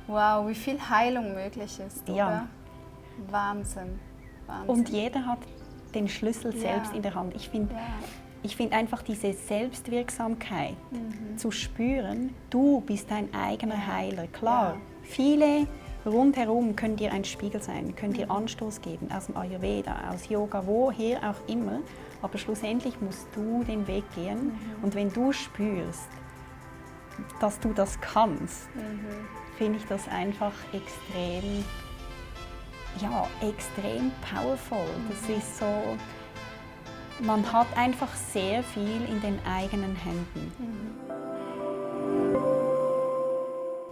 Wow, wie viel Heilung möglich ist, oder? Ja. Wahnsinn, Wahnsinn. Und jeder hat den Schlüssel Ja. selbst in der Hand. Ich finde einfach diese Selbstwirksamkeit zu spüren, du bist dein eigener Heiler. Klar, viele rundherum können dir ein Spiegel sein, können dir Anstoß geben, aus dem Ayurveda, aus Yoga, woher auch immer. Aber schlussendlich musst du den Weg gehen. Und wenn du spürst, dass du das kannst, finde ich das einfach extrem, ja, extrem powerful. Das ist so, man hat einfach sehr viel in den eigenen Händen.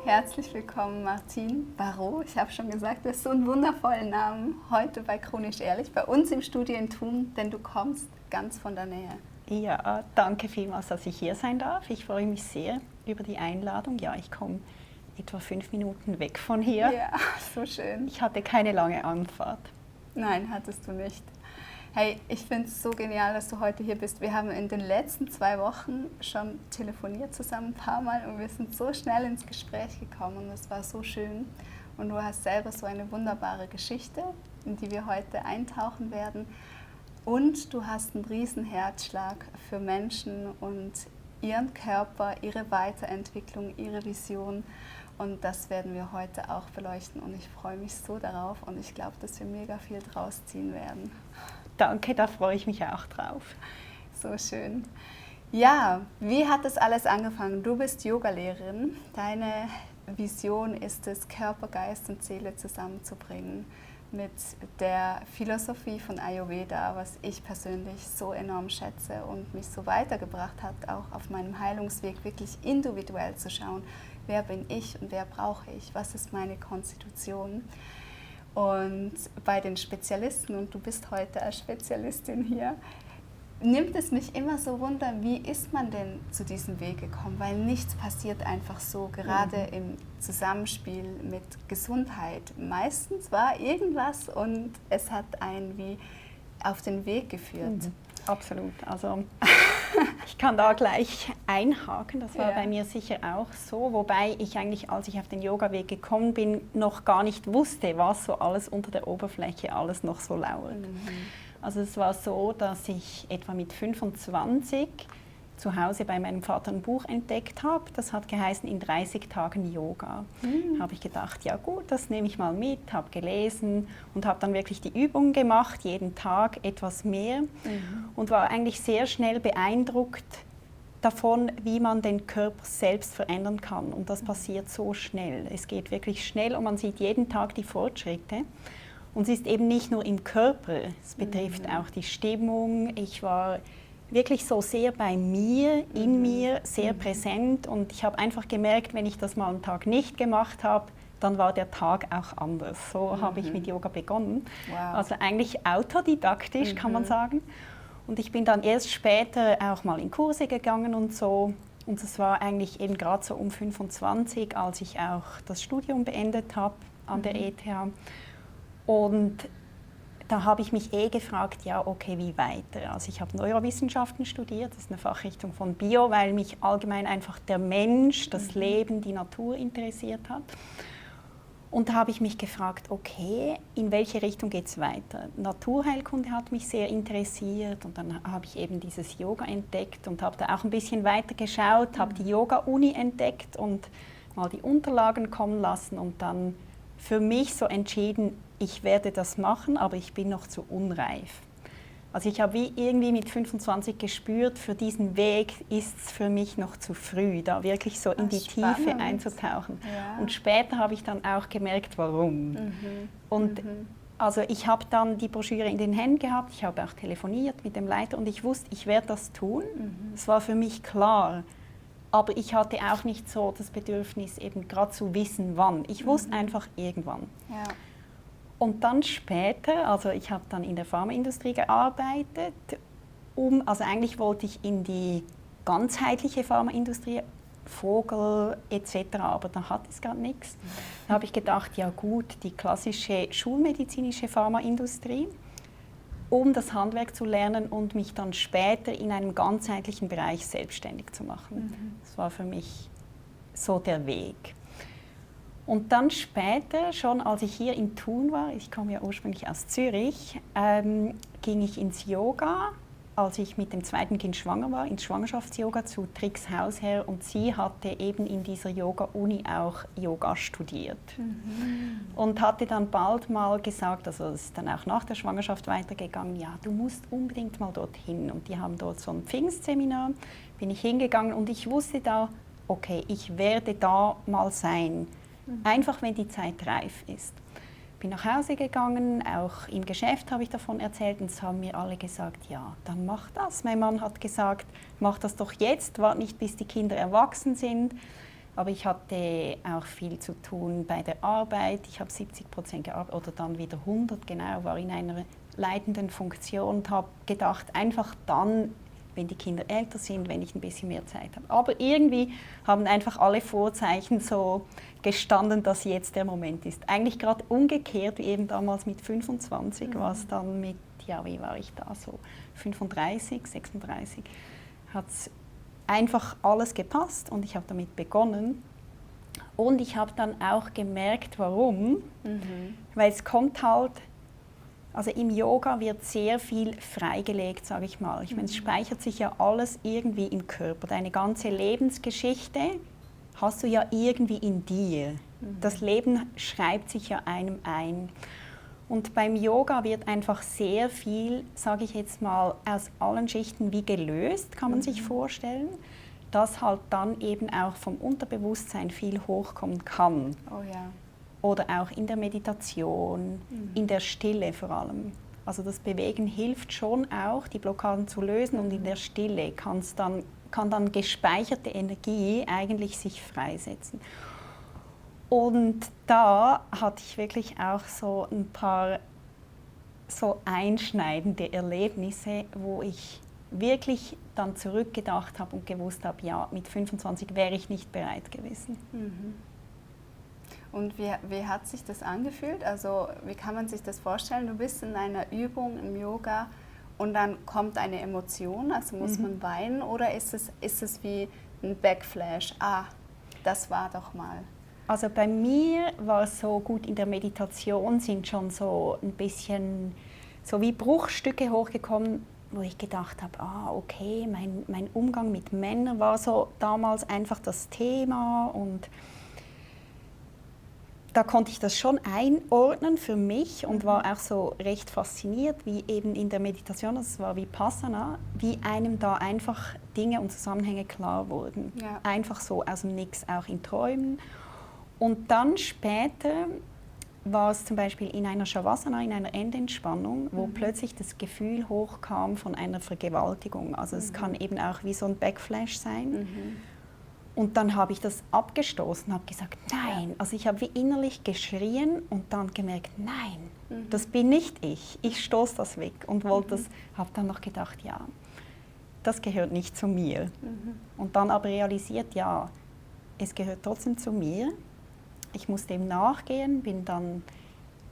Herzlich willkommen, Martine Barrault. Ich habe schon gesagt, du hast so einen wundervollen Namen. Heute bei Chronisch Ehrlich, bei uns im Studio in Thun, denn du kommst ganz von der Nähe. Ja, danke vielmals, dass ich hier sein darf. Ich freue mich sehr über die Einladung. Ja, ich komme etwa 5 Minuten weg von hier. Ja, so schön. Ich hatte keine lange Anfahrt. Nein, hattest du nicht. Hey, ich finde es so genial, dass du heute hier bist. Wir haben in den letzten 2 Wochen schon telefoniert zusammen ein paar Mal und wir sind so schnell ins Gespräch gekommen und es war so schön. Und du hast selber so eine wunderbare Geschichte, in die wir heute eintauchen werden. Und du hast einen riesen Herzschlag für Menschen und ihren Körper, ihre Weiterentwicklung, ihre Vision. Und das werden wir heute auch beleuchten und ich freue mich so darauf und ich glaube, dass wir mega viel draus ziehen werden. Danke, da freue ich mich auch drauf. So schön. Ja, wie hat das alles angefangen? Du bist Yogalehrerin. Deine Vision ist es, Körper, Geist und Seele zusammenzubringen mit der Philosophie von Ayurveda, was ich persönlich so enorm schätze und mich so weitergebracht hat, auch auf meinem Heilungsweg wirklich individuell zu schauen, wer bin ich und wer brauche ich, was ist meine Konstitution. Und bei den Spezialisten, und du bist heute als Spezialistin hier, nimmt es mich immer so wunder, wie ist man denn zu diesem Weg gekommen? Weil nichts passiert einfach so, gerade im Zusammenspiel mit Gesundheit. Meistens war irgendwas und es hat einen wie auf den Weg geführt. Absolut. Also ich kann da gleich einhaken. Das war bei mir sicher auch so. Wobei ich eigentlich, als ich auf den Yoga-Weg gekommen bin, noch gar nicht wusste, was so alles unter der Oberfläche alles noch so lauert. Also es war so, dass ich etwa mit 25 zu Hause bei meinem Vater ein Buch entdeckt habe. Das hat geheißen, in 30 Tagen Yoga. Habe ich gedacht, ja gut, das nehme ich mal mit, habe gelesen und habe dann wirklich die Übungen gemacht, jeden Tag etwas mehr und war eigentlich sehr schnell beeindruckt davon, wie man den Körper selbst verändern kann. Und das passiert so schnell. Es geht wirklich schnell und man sieht jeden Tag die Fortschritte. Und es ist eben nicht nur im Körper, es betrifft auch die Stimmung. Ich war wirklich so sehr bei mir, in mir, sehr präsent und ich habe einfach gemerkt, wenn ich das mal einen Tag nicht gemacht habe, dann war der Tag auch anders. So habe ich mit Yoga begonnen. Wow. Also eigentlich autodidaktisch, kann man sagen. Und ich bin dann erst später auch mal in Kurse gegangen und so. Und es war eigentlich eben gerade so um 25, als ich auch das Studium beendet habe an der ETH. Und da habe ich mich gefragt, ja okay, wie weiter? Also ich habe Neurowissenschaften studiert, das ist eine Fachrichtung von Bio, weil mich allgemein einfach der Mensch, das Leben, die Natur interessiert hat. Und da habe ich mich gefragt, okay, in welche Richtung geht es weiter? Naturheilkunde hat mich sehr interessiert und dann habe ich eben dieses Yoga entdeckt und habe da auch ein bisschen weiter geschaut, habe die Yoga-Uni entdeckt und mal die Unterlagen kommen lassen und dann für mich so entschieden, ich werde das machen, aber ich bin noch zu unreif. Also ich habe wie irgendwie mit 25 gespürt, für diesen Weg ist es für mich noch zu früh, da wirklich so in die Tiefe einzutauchen. Ja. Und später habe ich dann auch gemerkt, warum. Und also ich habe dann die Broschüre in den Händen gehabt, ich habe auch telefoniert mit dem Leiter und ich wusste, ich werde das tun. Es war für mich klar. Aber ich hatte auch nicht so das Bedürfnis, eben gerade zu wissen, wann. Ich wusste einfach irgendwann. Ja. Und dann später, also ich habe dann in der Pharmaindustrie gearbeitet, also eigentlich wollte ich in die ganzheitliche Pharmaindustrie, Vogel etc., aber da hat es gar nichts. Da habe ich gedacht, ja gut, die klassische schulmedizinische Pharmaindustrie, um das Handwerk zu lernen und mich dann später in einem ganzheitlichen Bereich selbstständig zu machen. Das war für mich so der Weg. Und dann später, schon als ich hier in Thun war, ich komme ja ursprünglich aus Zürich, ging ich ins Yoga, als ich mit dem zweiten Kind schwanger war, ins Schwangerschafts-Yoga zu Trix Hausherr, und sie hatte eben in dieser Yoga-Uni auch Yoga studiert. Und hatte dann bald mal gesagt, also es ist dann auch nach der Schwangerschaft weitergegangen, ja, du musst unbedingt mal dorthin. Und die haben dort so ein Pfingstseminar, bin ich hingegangen und ich wusste da, okay, ich werde da mal sein, einfach wenn die Zeit reif ist. Bin nach Hause gegangen, auch im Geschäft habe ich davon erzählt und es haben mir alle gesagt, ja, dann mach das. Mein Mann hat gesagt, mach das doch jetzt, warte nicht, bis die Kinder erwachsen sind. Aber ich hatte auch viel zu tun bei der Arbeit. Ich habe 70% gearbeitet oder dann wieder 100, genau, war in einer leitenden Funktion und habe gedacht, einfach dann, wenn die Kinder älter sind, wenn ich ein bisschen mehr Zeit habe. Aber irgendwie haben einfach alle Vorzeichen so gestanden, dass jetzt der Moment ist. Eigentlich gerade umgekehrt, wie eben damals mit 25, war es dann mit, ja, wie war ich da, so 35, 36, hat es einfach alles gepasst und ich habe damit begonnen. Und ich habe dann auch gemerkt, warum. Weil es kommt halt, also im Yoga wird sehr viel freigelegt, sage ich mal. Ich meine, es speichert sich ja alles irgendwie im Körper. Deine ganze Lebensgeschichte hast du ja irgendwie in dir. Das Leben schreibt sich ja einem ein. Und beim Yoga wird einfach sehr viel, sage ich jetzt mal, aus allen Schichten wie gelöst, kann man sich vorstellen, dass halt dann eben auch vom Unterbewusstsein viel hochkommen kann. Oh ja. Oder auch in der Meditation, in der Stille vor allem. Also das Bewegen hilft schon auch, die Blockaden zu lösen, und in der Stille kann dann gespeicherte Energie eigentlich sich freisetzen. Und da hatte ich wirklich auch so ein paar so einschneidende Erlebnisse, wo ich wirklich dann zurückgedacht habe und gewusst habe, ja, mit 25 wäre ich nicht bereit gewesen. Und wie hat sich das angefühlt? Also wie kann man sich das vorstellen? Du bist in einer Übung im Yoga und dann kommt eine Emotion, also muss man weinen, oder ist es wie ein Backflash? Ah, das war doch mal. Also bei mir war es so gut, in der Meditation sind schon so ein bisschen so wie Bruchstücke hochgekommen, wo ich gedacht habe, okay, mein Umgang mit Männern war so damals einfach das Thema, und da konnte ich das schon einordnen für mich und war auch so recht fasziniert, wie eben in der Meditation, das war Vipassana, wie einem da einfach Dinge und Zusammenhänge klar wurden. Ja. Einfach so aus dem Nix, auch in Träumen. Und dann später war es zum Beispiel in einer Shavasana, in einer Endentspannung, wo plötzlich das Gefühl hochkam von einer Vergewaltigung. Also es kann eben auch wie so ein Backflash sein. Und dann habe ich das abgestoßen, habe gesagt, nein. Also ich habe wie innerlich geschrien und dann gemerkt, nein, das bin nicht ich. Ich stoße das weg und wollte das, habe dann noch gedacht, ja, das gehört nicht zu mir. Und dann aber realisiert, ja, es gehört trotzdem zu mir. Ich muss dem nachgehen, bin dann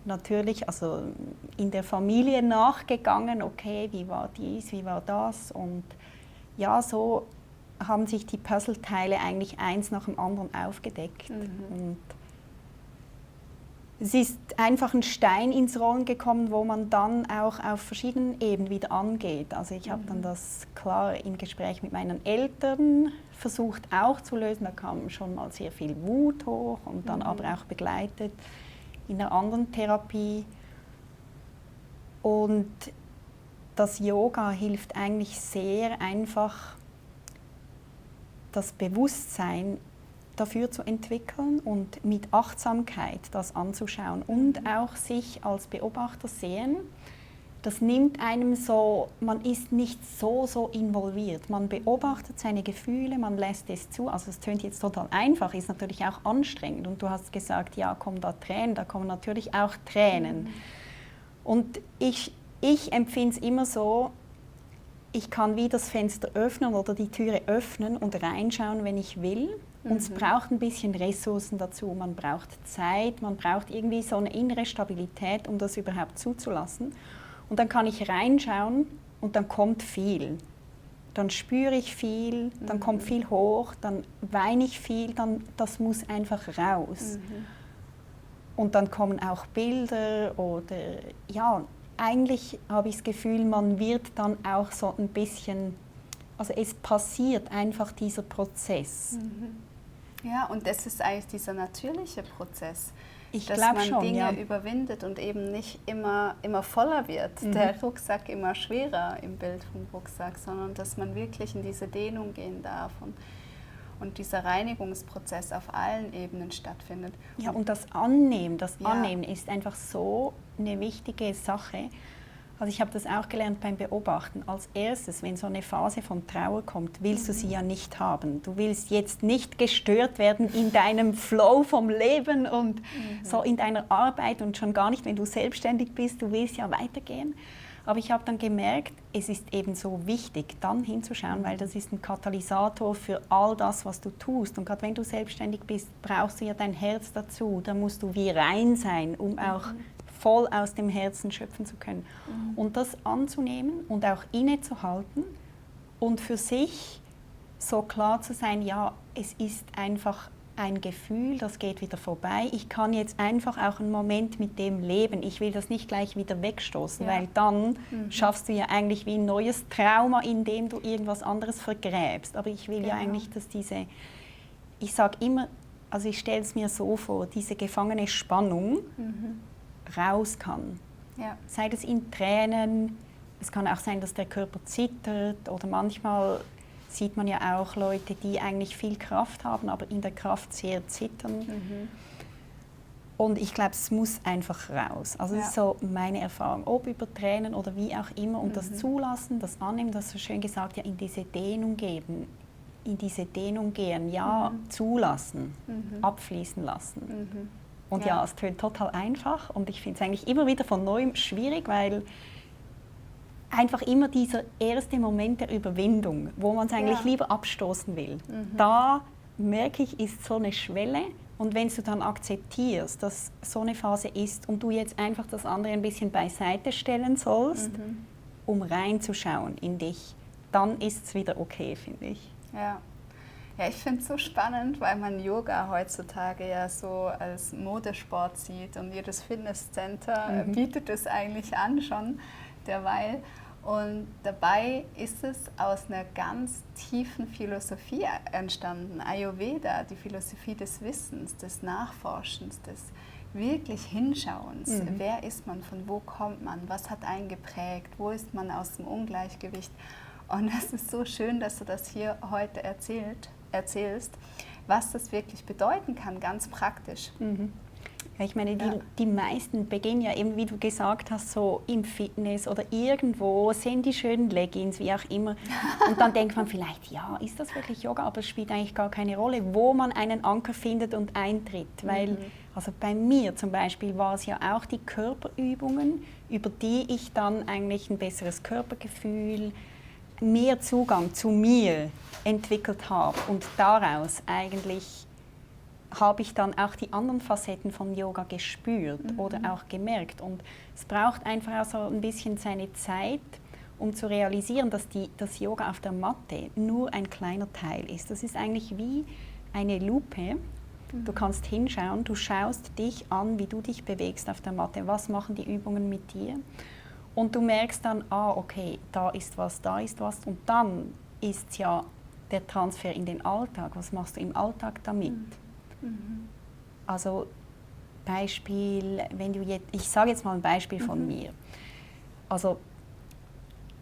natürlich also in der Familie nachgegangen, okay, wie war dies, wie war das, und ja, so haben sich die Puzzleteile eigentlich eins nach dem anderen aufgedeckt. Und es ist einfach ein Stein ins Rollen gekommen, wo man dann auch auf verschiedenen Ebenen wieder angeht. Also ich habe dann das klar im Gespräch mit meinen Eltern versucht auch zu lösen. Da kam schon mal sehr viel Wut hoch und dann aber auch begleitet in einer anderen Therapie. Und das Yoga hilft eigentlich sehr einfach, das Bewusstsein dafür zu entwickeln und mit Achtsamkeit das anzuschauen und auch sich als Beobachter sehen. Das nimmt einem so, man ist nicht so involviert. Man beobachtet seine Gefühle, man lässt es zu. Also es tönt jetzt total einfach, ist natürlich auch anstrengend. Und du hast gesagt, ja, kommen da Tränen, da kommen natürlich auch Tränen. Und ich empfinde es immer so, ich kann wie das Fenster öffnen oder die Türe öffnen und reinschauen, wenn ich will. Und es braucht ein bisschen Ressourcen dazu. Man braucht Zeit, man braucht irgendwie so eine innere Stabilität, um das überhaupt zuzulassen. Und dann kann ich reinschauen und dann kommt viel. Dann spüre ich viel, dann kommt viel hoch, dann weine ich viel, dann, das muss einfach raus. Und dann kommen auch Bilder oder ja, eigentlich habe ich das Gefühl, man wird dann auch so ein bisschen, also es passiert einfach dieser Prozess. Ja, und das ist eigentlich dieser natürliche Prozess, dass man schon, Dinge überwindet und eben nicht immer voller wird, der Rucksack immer schwerer im Bild vom Rucksack, sondern dass man wirklich in diese Dehnung gehen darf und dieser Reinigungsprozess auf allen Ebenen stattfindet. Ja, und das Annehmen ist einfach so eine wichtige Sache. Also ich habe das auch gelernt beim Beobachten. Als erstes, wenn so eine Phase von Trauer kommt, willst du sie ja nicht haben. Du willst jetzt nicht gestört werden in deinem Flow vom Leben und so in deiner Arbeit und schon gar nicht, wenn du selbstständig bist. Du willst ja weitergehen. Aber ich habe dann gemerkt, es ist eben so wichtig, dann hinzuschauen, weil das ist ein Katalysator für all das, was du tust. Und gerade wenn du selbstständig bist, brauchst du ja dein Herz dazu. Da musst du wie rein sein, um auch voll aus dem Herzen schöpfen zu können. Und das anzunehmen und auch innezuhalten und für sich so klar zu sein, ja, es ist einfach ein Gefühl, das geht wieder vorbei. Ich kann jetzt einfach auch einen Moment mit dem leben. Ich will das nicht gleich wieder wegstoßen, weil dann schaffst du ja eigentlich wie ein neues Trauma, in dem du irgendwas anderes vergräbst. Aber ich will ja eigentlich, dass ich sage immer, also ich stelle es mir so vor, diese gefangene Spannung raus kann. Ja. Sei das in Tränen, es kann auch sein, dass der Körper zittert oder manchmal sieht man ja auch Leute, die eigentlich viel Kraft haben, aber in der Kraft sehr zittern. Und ich glaube, es muss einfach raus. Also das ist so meine Erfahrung, ob über Tränen oder wie auch immer. Und das Zulassen, das Annehmen, das so schön gesagt, ja, in diese Dehnung geben, in diese Dehnung gehen, ja, zulassen, abfließen lassen. Und ja, es tönt total einfach und ich finde es eigentlich immer wieder von Neuem schwierig, weil einfach immer dieser erste Moment der Überwindung, wo man es eigentlich lieber abstoßen will, da merke ich, ist so eine Schwelle. Und wenn du dann akzeptierst, dass so eine Phase ist und du jetzt einfach das andere ein bisschen beiseite stellen sollst, um reinzuschauen in dich, dann ist es wieder okay, finde ich. Ja. Ja, ich finde es so spannend, weil man Yoga heutzutage ja so als Modesport sieht und jedes Fitnesscenter bietet es eigentlich an schon derweil. Und dabei ist es aus einer ganz tiefen Philosophie entstanden. Ayurveda, die Philosophie des Wissens, des Nachforschens, des wirklich Hinschauens. Wer ist man, von wo kommt man, was hat einen geprägt, wo ist man aus dem Ungleichgewicht? Und es ist so schön, dass du das hier heute erzählst, was das wirklich bedeuten kann, ganz praktisch. Ja, ich meine, die meisten beginnen ja eben, wie du gesagt hast, so im Fitness oder irgendwo, sehen die schönen Leggings, wie auch immer. Und dann denkt man vielleicht, ja, ist das wirklich Yoga? Aber es spielt eigentlich gar keine Rolle, wo man einen Anker findet und eintritt. Weil, also bei mir zum Beispiel war es ja auch die Körperübungen, über die ich dann eigentlich ein besseres Körpergefühl, mehr Zugang zu mir entwickelt habe und daraus eigentlich habe ich dann auch die anderen Facetten von Yoga gespürt oder auch gemerkt. Und es braucht einfach auch so ein bisschen seine Zeit, um zu realisieren, dass das Yoga auf der Matte nur ein kleiner Teil ist. Das ist eigentlich wie eine Lupe. Du kannst hinschauen, du schaust dich an, wie du dich bewegst auf der Matte. Was machen die Übungen mit dir? Und du merkst dann, okay, da ist was. Und dann ist ja der Transfer in den Alltag. Was machst du im Alltag damit? Also Beispiel, wenn du jetzt, ich sage jetzt mal ein Beispiel von mir. Also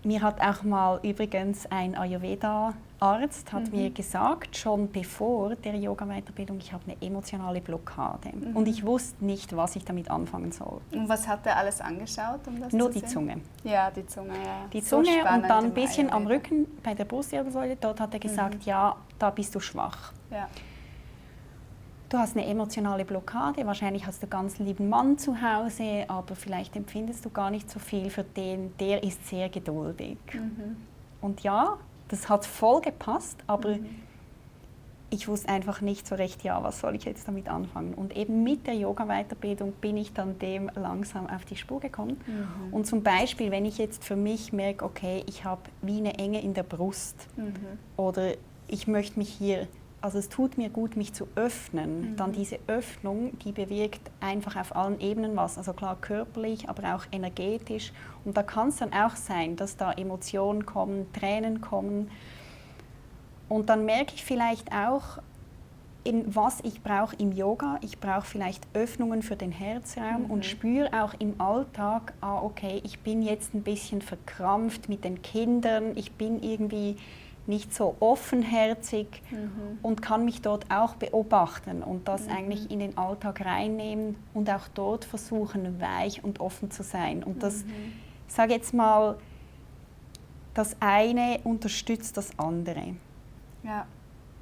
mir hat auch mal übrigens ein Ayurveda-Arzt hat mir gesagt, schon bevor der Yoga-Weiterbildung, ich habe eine emotionale Blockade. Und ich wusste nicht, was ich damit anfangen soll. Und was hat er alles angeschaut, um das Nur zu die sehen? Zunge. Ja, die Zunge, ja. Die Zunge und dann ein bisschen am Rücken bei der Brustwirbelsäule. Dort hat er gesagt, ja, da bist du schwach. Ja. Du hast eine emotionale Blockade, wahrscheinlich hast du einen ganz lieben Mann zu Hause, aber vielleicht empfindest du gar nicht so viel für den, der ist sehr geduldig. Und ja, das hat voll gepasst, aber ich wusste einfach nicht so recht, ja, was soll ich jetzt damit anfangen. Und eben mit der Yoga-Weiterbildung bin ich dann dem langsam auf die Spur gekommen. Und zum Beispiel, wenn ich jetzt für mich merke, okay, ich habe wie eine Enge in der Brust oder ich möchte mich hier, also es tut mir gut, mich zu öffnen. Dann diese Öffnung, die bewirkt einfach auf allen Ebenen was. Also klar körperlich, aber auch energetisch. Und da kann es dann auch sein, dass da Emotionen kommen, Tränen kommen. Und dann merke ich vielleicht auch, was ich brauche im Yoga. Ich brauche vielleicht Öffnungen für den Herzraum und spüre auch im Alltag, okay, ich bin jetzt ein bisschen verkrampft mit den Kindern, ich bin irgendwie nicht so offenherzig und kann mich dort auch beobachten und das eigentlich in den Alltag reinnehmen und auch dort versuchen, weich und offen zu sein. Und das, ich sage jetzt mal, das eine unterstützt das andere. Ja.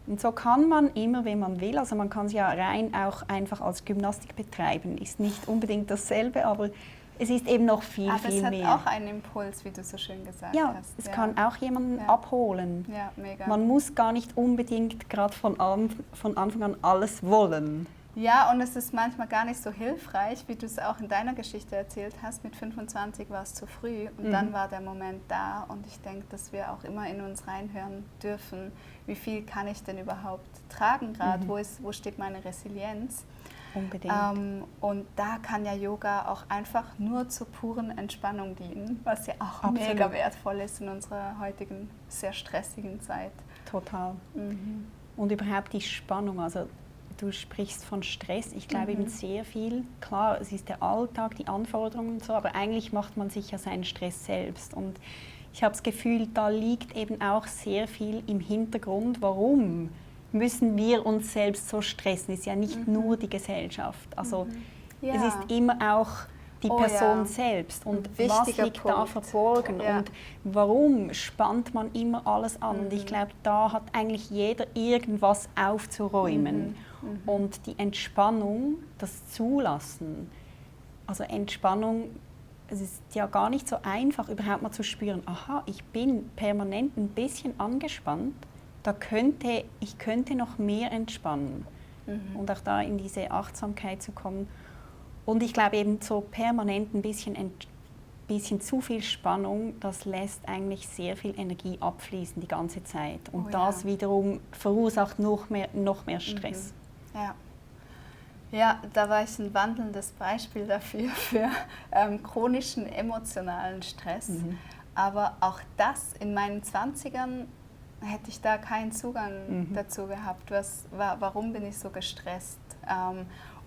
Und so kann man immer, wenn man will, also man kann es ja rein auch einfach als Gymnastik betreiben, ist nicht unbedingt dasselbe, aber es ist eben noch viel mehr. Aber es hat auch einen Impuls, wie du so schön gesagt hast. Es kann auch jemanden abholen. Ja, mega. Man muss gar nicht unbedingt gerade von Anfang an alles wollen. Ja, und es ist manchmal gar nicht so hilfreich, wie du es auch in deiner Geschichte erzählt hast. Mit 25 war es zu früh und dann war der Moment da. Und ich denke, dass wir auch immer in uns reinhören dürfen, wie viel kann ich denn überhaupt tragen gerade, wo steht meine Resilienz. Unbedingt. Und da kann ja Yoga auch einfach nur zur puren Entspannung dienen, was ja auch Absolut. mega wertvoll ist in unserer heutigen, sehr stressigen Zeit. Total. Und überhaupt die Spannung, also du sprichst von Stress, ich glaube eben sehr viel. Klar, es ist der Alltag, die Anforderungen und so, aber eigentlich macht man sich ja seinen Stress selbst. Und ich habe das Gefühl, da liegt eben auch sehr viel im Hintergrund, warum müssen wir uns selbst so stressen. Es ist ja nicht nur die Gesellschaft. Also es ist immer auch die Person selbst. Und was liegt da verborgen? Ja. Und warum spannt man immer alles an? Und ich glaube, da hat eigentlich jeder irgendwas aufzuräumen. Und die Entspannung, das Zulassen, also Entspannung, es ist ja gar nicht so einfach, überhaupt mal zu spüren, aha, ich bin permanent ein bisschen angespannt, ich könnte noch mehr entspannen. Und auch da in diese Achtsamkeit zu kommen. Und ich glaube eben so permanent ein bisschen zu viel Spannung, das lässt eigentlich sehr viel Energie abfließen die ganze Zeit. Und das wiederum verursacht noch mehr Stress. Ja, da war ich ein wandelndes Beispiel dafür, für chronischen emotionalen Stress. Aber auch das in meinen 20ern hätte ich da keinen Zugang dazu gehabt. Warum bin ich so gestresst?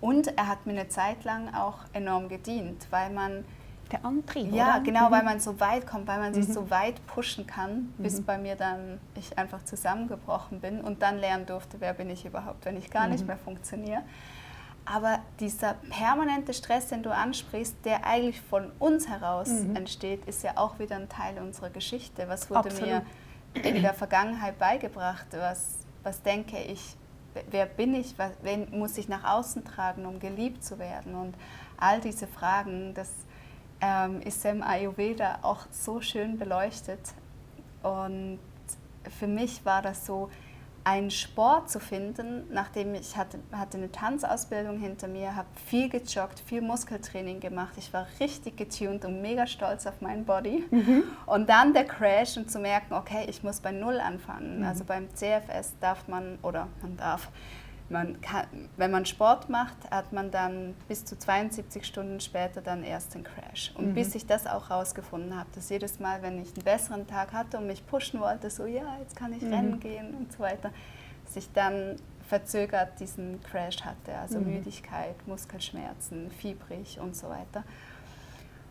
Und er hat mir eine Zeit lang auch enorm gedient, weil man... Der Antrieb, ja, oder? genau, weil man so weit kommt, weil man sich so weit pushen kann, bis bei mir dann ich einfach zusammengebrochen bin und dann lernen durfte, wer bin ich überhaupt, wenn ich gar nicht mehr funktioniere. Aber dieser permanente Stress, den du ansprichst, der eigentlich von uns heraus entsteht, ist ja auch wieder ein Teil unserer Geschichte. Was wurde mir in der Vergangenheit beigebracht? Was denke ich? Wer bin ich? Wen muss ich nach außen tragen, um geliebt zu werden? Und all diese Fragen, das ist im Ayurveda auch so schön beleuchtet. Und für mich war das so, einen Sport zu finden, nachdem ich hatte eine Tanzausbildung hinter mir, habe viel gejoggt, viel Muskeltraining gemacht. Ich war richtig getuned und mega stolz auf meinen Body. Und dann der Crash und zu merken, okay, ich muss bei Null anfangen. Also beim CFS wenn man Sport macht, hat man dann bis zu 72 Stunden später dann erst den Crash. Und bis ich das auch rausgefunden habe, dass jedes Mal, wenn ich einen besseren Tag hatte und mich pushen wollte, so ja, jetzt kann ich rennen gehen und so weiter, dass ich dann verzögert diesen Crash hatte, also Müdigkeit, Muskelschmerzen, fiebrig und so weiter.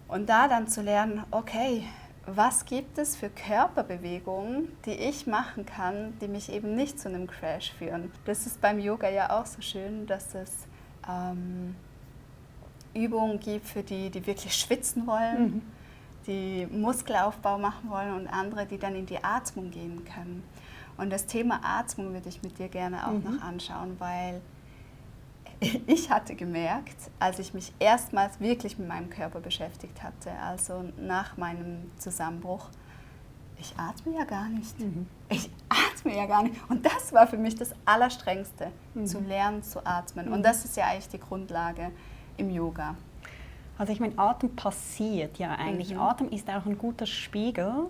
Und da dann zu lernen, okay, was gibt es für Körperbewegungen, die ich machen kann, die mich eben nicht zu einem Crash führen. Das ist beim Yoga ja auch so schön, dass es Übungen gibt für die wirklich schwitzen wollen, die Muskelaufbau machen wollen und andere, die dann in die Atmung gehen können. Und das Thema Atmung würde ich mit dir gerne auch noch anschauen, weil ich hatte gemerkt, als ich mich erstmals wirklich mit meinem Körper beschäftigt hatte, also nach meinem Zusammenbruch, ich atme ja gar nicht. Ich atme ja gar nicht. Und das war für mich das Allerstrengste, zu lernen zu atmen. Und das ist ja eigentlich die Grundlage im Yoga. Also ich meine, Atem passiert ja eigentlich. Atem ist auch ein guter Spiegel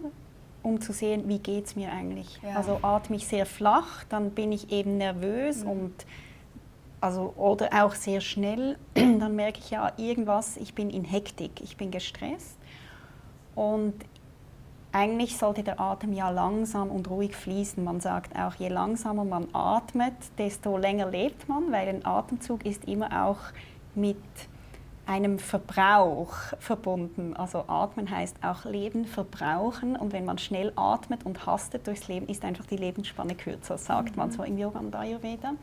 um zu sehen, wie geht es mir eigentlich. Ja. Also atme ich sehr flach, dann bin ich eben nervös oder auch sehr schnell, dann merke ich ja irgendwas, ich bin in Hektik, ich bin gestresst. Und eigentlich sollte der Atem ja langsam und ruhig fließen. Man sagt auch, je langsamer man atmet, desto länger lebt man, weil ein Atemzug ist immer auch mit einem Verbrauch verbunden. Also atmen heißt auch Leben verbrauchen, und wenn man schnell atmet und hastet durchs Leben, ist einfach die Lebensspanne kürzer, sagt man so im Yoga und Ayurveda.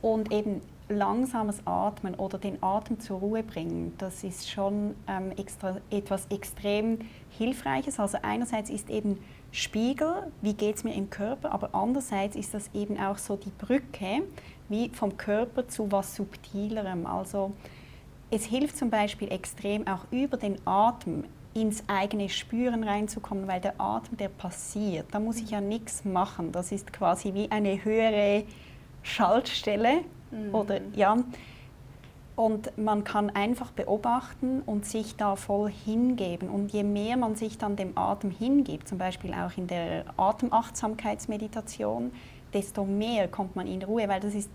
Und eben langsames Atmen oder den Atem zur Ruhe bringen, das ist schon etwas extrem Hilfreiches. Also einerseits ist eben Spiegel, wie geht es mir im Körper, aber andererseits ist das eben auch so die Brücke, wie vom Körper zu was Subtilerem. Also es hilft zum Beispiel extrem auch über den Atem ins eigene Spüren reinzukommen, weil der Atem, der passiert, da muss ich ja nichts machen. Das ist quasi wie eine höhere Schaltstelle oder ja. Und man kann einfach beobachten und sich da voll hingeben. Und je mehr man sich dann dem Atem hingibt, zum Beispiel auch in der Atemachtsamkeitsmeditation, desto mehr kommt man in Ruhe, weil das ist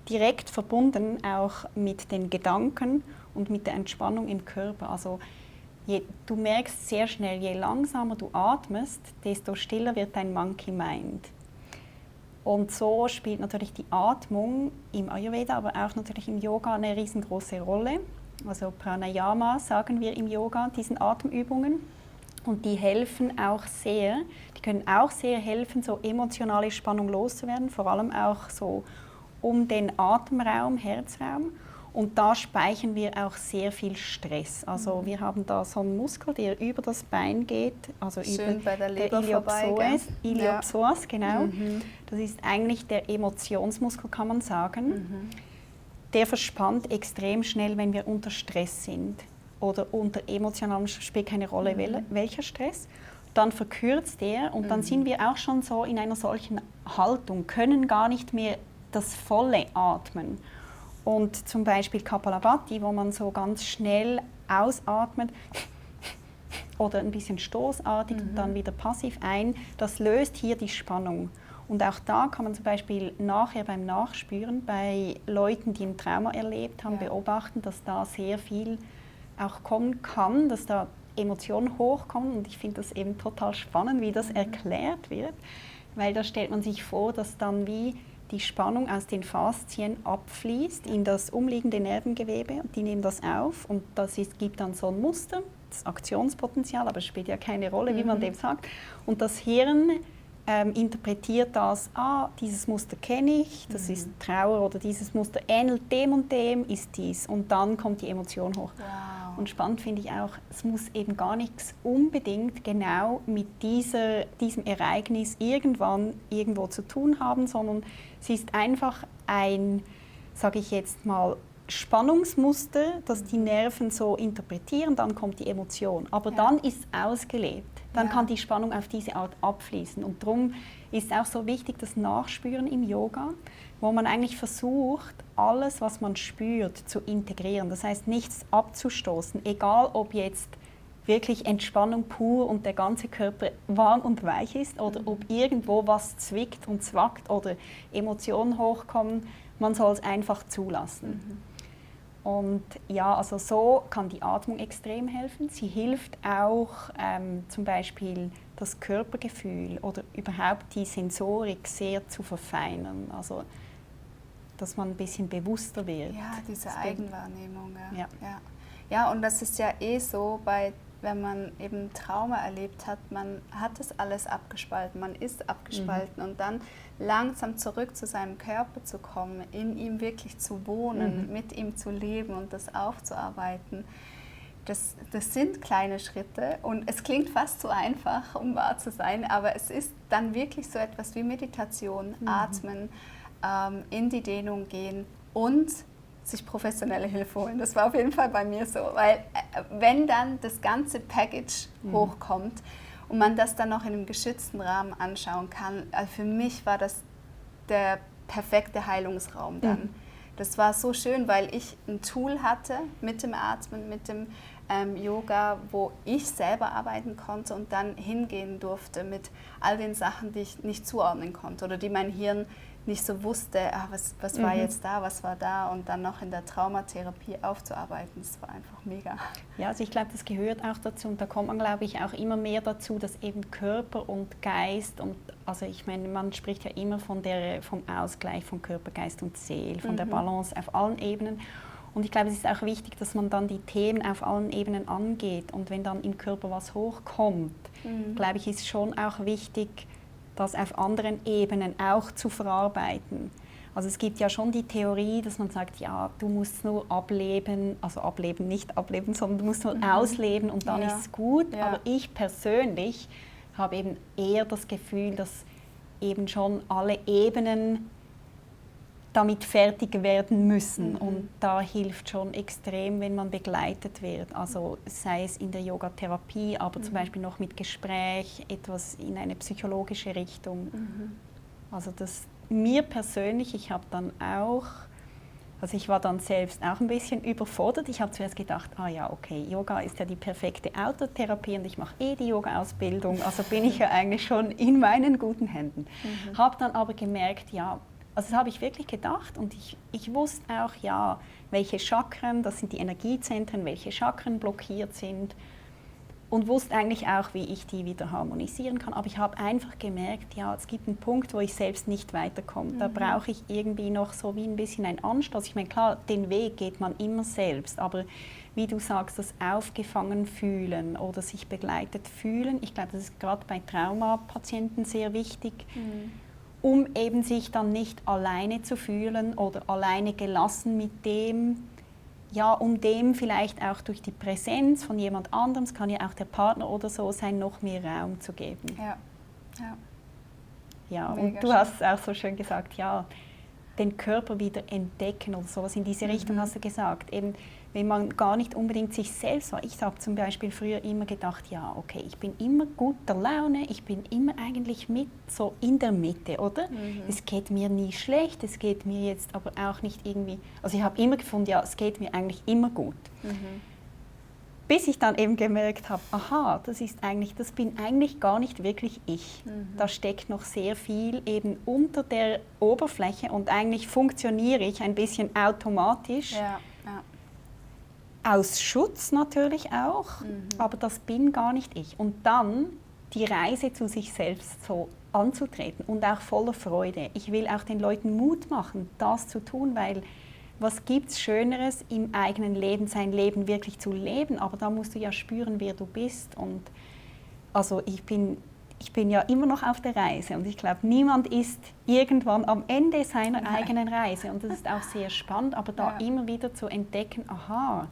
direkt verbunden auch mit den Gedanken und mit der Entspannung im Körper. Also du merkst sehr schnell, je langsamer du atmest, desto stiller wird dein Monkey Mind. Und so spielt natürlich die Atmung im Ayurveda, aber auch natürlich im Yoga eine riesengroße Rolle. Also Pranayama sagen wir im Yoga, diesen Atemübungen. Und die helfen auch sehr, die können auch sehr helfen, so emotionale Spannung loszuwerden, vor allem auch so um den Atemraum, Herzraum. Und da speichern wir auch sehr viel Stress. Also wir haben da so einen Muskel, der über das Bein geht, also schön über bei der Leber vorbei, Iliopsoas, genau. Das ist eigentlich der Emotionsmuskel, kann man sagen. Der verspannt extrem schnell, wenn wir unter Stress sind oder unter emotionalem Stress, spielt keine Rolle, welcher Stress. Dann verkürzt der und dann sind wir auch schon so in einer solchen Haltung, können gar nicht mehr das volle Atmen. Und zum Beispiel Kapalabhati, wo man so ganz schnell ausatmet oder ein bisschen stoßartig und dann wieder passiv ein, das löst hier die Spannung. Und auch da kann man zum Beispiel nachher beim Nachspüren bei Leuten, die ein Trauma erlebt haben, beobachten, dass da sehr viel auch kommen kann, dass da Emotionen hochkommen. Und ich finde das eben total spannend, wie das erklärt wird, weil da stellt man sich vor, dass dann wie die Spannung aus den Faszien abfließt in das umliegende Nervengewebe. Die nehmen das auf und gibt dann so ein Muster, das Aktionspotenzial, aber es spielt ja keine Rolle, wie man dem sagt. Und das Hirn interpretiert das, dieses Muster kenne ich, das ist Trauer, oder dieses Muster ähnelt dem und dem, ist dies. Und dann kommt die Emotion hoch. Wow. Und spannend finde ich auch, es muss eben gar nichts unbedingt genau mit diesem Ereignis irgendwo zu tun haben, sondern es ist einfach ein, sage ich jetzt mal, Spannungsmuster, das die Nerven so interpretieren, dann kommt die Emotion. Aber dann ist es ausgelebt. Dann kann die Spannung auf diese Art abfließen. Und darum ist auch so wichtig das Nachspüren im Yoga, wo man eigentlich versucht, alles, was man spürt, zu integrieren. Das heißt, nichts abzustoßen, egal ob jetzt wirklich Entspannung pur und der ganze Körper warm und weich ist oder ob irgendwo was zwickt und zwackt oder Emotionen hochkommen. Man soll es einfach zulassen. Und ja, also so kann die Atmung extrem helfen. Sie hilft auch zum Beispiel das Körpergefühl oder überhaupt die Sensorik sehr zu verfeinern. Also dass man ein bisschen bewusster wird. Ja, diese Eigenwahrnehmung. Ja. Ja, und das ist ja so, wenn man eben Trauma erlebt hat, man hat das alles abgespalten, man ist abgespalten und dann langsam zurück zu seinem Körper zu kommen, in ihm wirklich zu wohnen, mit ihm zu leben und das aufzuarbeiten. Das sind kleine Schritte und es klingt fast zu einfach, um wahr zu sein, aber es ist dann wirklich so etwas wie Meditation, Atmen, in die Dehnung gehen und sich professionelle Hilfe holen. Das war auf jeden Fall bei mir so, weil wenn dann das ganze Package hochkommt und man das dann noch in einem geschützten Rahmen anschauen kann, also für mich war das der perfekte Heilungsraum dann. Das war so schön, weil ich ein Tool hatte mit dem Atmen, mit dem Yoga, wo ich selber arbeiten konnte und dann hingehen durfte mit all den Sachen, die ich nicht zuordnen konnte oder die mein Hirn nicht so wusste, was war jetzt da, was war da, und dann noch in der Traumatherapie aufzuarbeiten. Das war einfach mega. Ja, also ich glaube, das gehört auch dazu, und da kommt man, glaube ich, auch immer mehr dazu, dass eben Körper und Geist, und also ich meine, man spricht ja immer vom Ausgleich von Körper, Geist und Seele, von der Balance auf allen Ebenen. Und ich glaube, es ist auch wichtig, dass man dann die Themen auf allen Ebenen angeht. Und wenn dann im Körper was hochkommt, glaube ich, ist schon auch wichtig, das auf anderen Ebenen auch zu verarbeiten. Also es gibt ja schon die Theorie, dass man sagt, ja, du musst nur ableben, also ableben, nicht ableben, sondern du musst nur ausleben und dann ist es gut. Ja. Aber ich persönlich habe eben eher das Gefühl, dass eben schon alle Ebenen damit fertig werden müssen. Und da hilft schon extrem, wenn man begleitet wird. Also sei es in der Yogatherapie, aber zum Beispiel noch mit Gespräch, etwas in eine psychologische Richtung. Also das mir persönlich, ich habe dann auch, also ich war dann selbst auch ein bisschen überfordert. Ich habe zuerst gedacht, ja okay, Yoga ist ja die perfekte Autotherapie und ich mache die Yoga-Ausbildung, also bin ich ja eigentlich schon in meinen guten Händen. Habe dann aber gemerkt, ja, also das habe ich wirklich gedacht, und ich wusste auch, ja, welche Chakren, das sind die Energiezentren, welche Chakren blockiert sind, und wusste eigentlich auch, wie ich die wieder harmonisieren kann. Aber ich habe einfach gemerkt, ja, es gibt einen Punkt, wo ich selbst nicht weiterkomme. Da brauche ich irgendwie noch so wie ein bisschen einen Anstoß. Ich meine, klar, den Weg geht man immer selbst, aber wie du sagst, das aufgefangen fühlen oder sich begleitet fühlen, ich glaube, das ist gerade bei Traumapatienten sehr wichtig, um eben sich dann nicht alleine zu fühlen oder alleine gelassen mit dem, ja, um dem vielleicht auch durch die Präsenz von jemand anderem, es kann ja auch der Partner oder so sein, noch mehr Raum zu geben. Ja, und du hast es auch so schön gesagt, ja, den Körper wieder entdecken oder sowas in diese Richtung hast du gesagt. Eben, wenn man gar nicht unbedingt sich selbst war. Ich habe zum Beispiel früher immer gedacht, ja, okay, ich bin immer guter Laune, ich bin immer eigentlich so in der Mitte, oder? Es geht mir nie schlecht, es geht mir jetzt aber auch nicht irgendwie, also ich habe immer gefunden, ja, es geht mir eigentlich immer gut. Bis ich dann eben gemerkt habe, aha, das bin eigentlich gar nicht wirklich ich. Da steckt noch sehr viel eben unter der Oberfläche und eigentlich funktioniere ich ein bisschen automatisch. Aus Schutz natürlich auch, aber das bin gar nicht ich. Und dann die Reise zu sich selbst so anzutreten und auch voller Freude. Ich will auch den Leuten Mut machen, das zu tun, weil was gibt es Schöneres im eigenen Leben, sein Leben wirklich zu leben, aber da musst du ja spüren, wer du bist. Und also ich bin ja immer noch auf der Reise und ich glaube, niemand ist irgendwann am Ende seiner eigenen Reise, und das ist auch sehr spannend, aber da immer wieder zu entdecken, aha,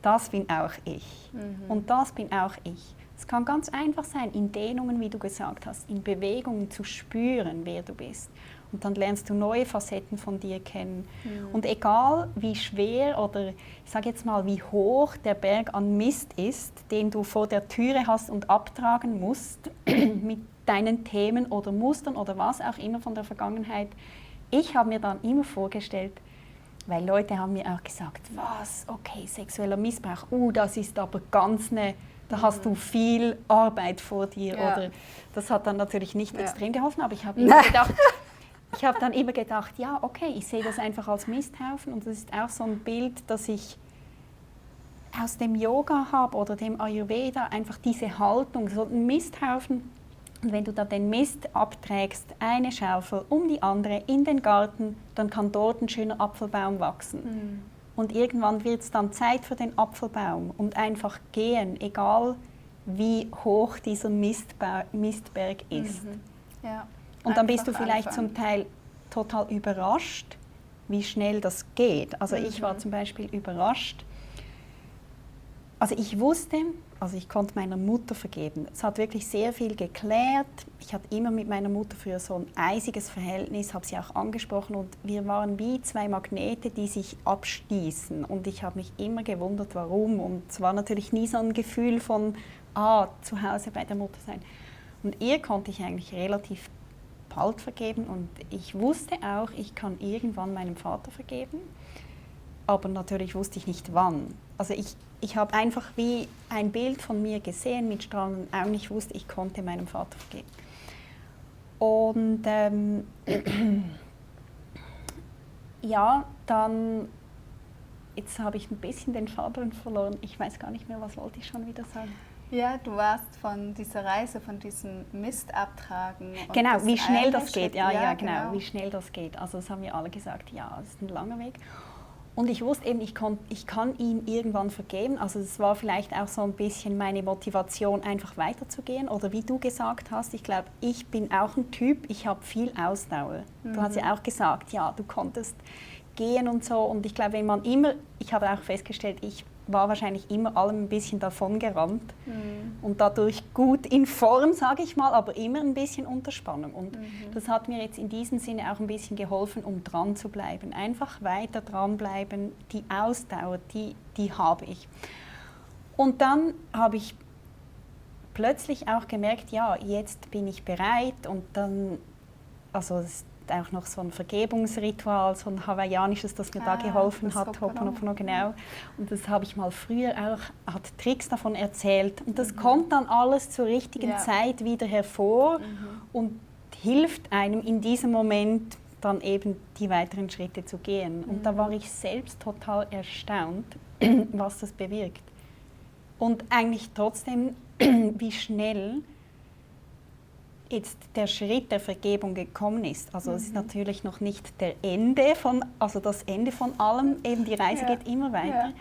das bin auch ich und das bin auch ich. Es kann ganz einfach sein, in Dehnungen, wie du gesagt hast, in Bewegungen zu spüren, wer du bist. Und dann lernst du neue Facetten von dir kennen. Und egal wie schwer oder ich sage jetzt mal, wie hoch der Berg an Mist ist, den du vor der Türe hast und abtragen musst, mit deinen Themen oder Mustern oder was auch immer von der Vergangenheit, ich habe mir dann immer vorgestellt, weil Leute haben mir auch gesagt, was, okay, sexueller Missbrauch, das ist aber ganz da hast du viel Arbeit vor dir. Oder das hat dann natürlich nicht extrem geholfen, aber ich habe dann immer gedacht, ja, okay, ich sehe das einfach als Misthaufen, und das ist auch so ein Bild, das ich aus dem Yoga habe oder dem Ayurveda, einfach diese Haltung, so ein Misthaufen. Und wenn du da den Mist abträgst, eine Schaufel um die andere in den Garten, dann kann dort ein schöner Apfelbaum wachsen. Und irgendwann wird es dann Zeit für den Apfelbaum und einfach gehen, egal wie hoch dieser Mistberg ist. Und dann bist du vielleicht zum Teil total überrascht, wie schnell das geht. Also ich war zum Beispiel überrascht. Also ich wusste, also ich konnte meiner Mutter vergeben. Es hat wirklich sehr viel geklärt. Ich hatte immer mit meiner Mutter früher so ein eisiges Verhältnis, habe sie auch angesprochen, und wir waren wie zwei Magnete, die sich abstießen. Und ich habe mich immer gewundert, warum. Und es war natürlich nie so ein Gefühl von, zu Hause bei der Mutter sein. Und ihr konnte ich eigentlich relativ bald vergeben und ich wusste auch, ich kann irgendwann meinem Vater vergeben, aber natürlich wusste ich nicht wann. Also ich habe einfach wie ein Bild von mir gesehen mit strahlenden Augen, ich wusste, ich konnte meinem Vater vergeben. Und ja, dann, jetzt habe ich ein bisschen den Faden verloren, ich weiß gar nicht mehr, was wollte ich schon wieder sagen. Ja, du warst von dieser Reise, von diesem Mist abtragen. Genau, wie schnell das geht. Ja, genau, wie schnell das geht. Also das haben wir alle gesagt, ja, das ist ein langer Weg. Und ich wusste eben, ich kann ihm irgendwann vergeben. Also das war vielleicht auch so ein bisschen meine Motivation, einfach weiterzugehen. Oder wie du gesagt hast, ich glaube, ich bin auch ein Typ, ich habe viel Ausdauer. Du hast ja auch gesagt, ja, du konntest gehen und so. Und ich glaube, wenn man immer, ich habe auch festgestellt, ich war wahrscheinlich immer allem ein bisschen davon gerannt und dadurch gut in Form, sage ich mal, aber immer ein bisschen unter Spannung. Und das hat mir jetzt in diesem Sinne auch ein bisschen geholfen, um dran zu bleiben. Einfach weiter dranbleiben, die Ausdauer, die habe ich. Und dann habe ich plötzlich auch gemerkt, ja, jetzt bin ich bereit und dann, also es ist auch noch so ein Vergebungsritual, so ein hawaiianisches, das mir da geholfen hat, Ho'oponopono, genau. Und das habe ich mal früher auch, hat Tricks davon erzählt. Und das kommt dann alles zur richtigen Zeit wieder hervor und hilft einem in diesem Moment dann eben die weiteren Schritte zu gehen. Und da war ich selbst total erstaunt, was das bewirkt. Und eigentlich trotzdem, wie schnell jetzt der Schritt der Vergebung gekommen ist. Also es ist natürlich noch nicht das Ende von allem, eben die Reise geht immer weiter.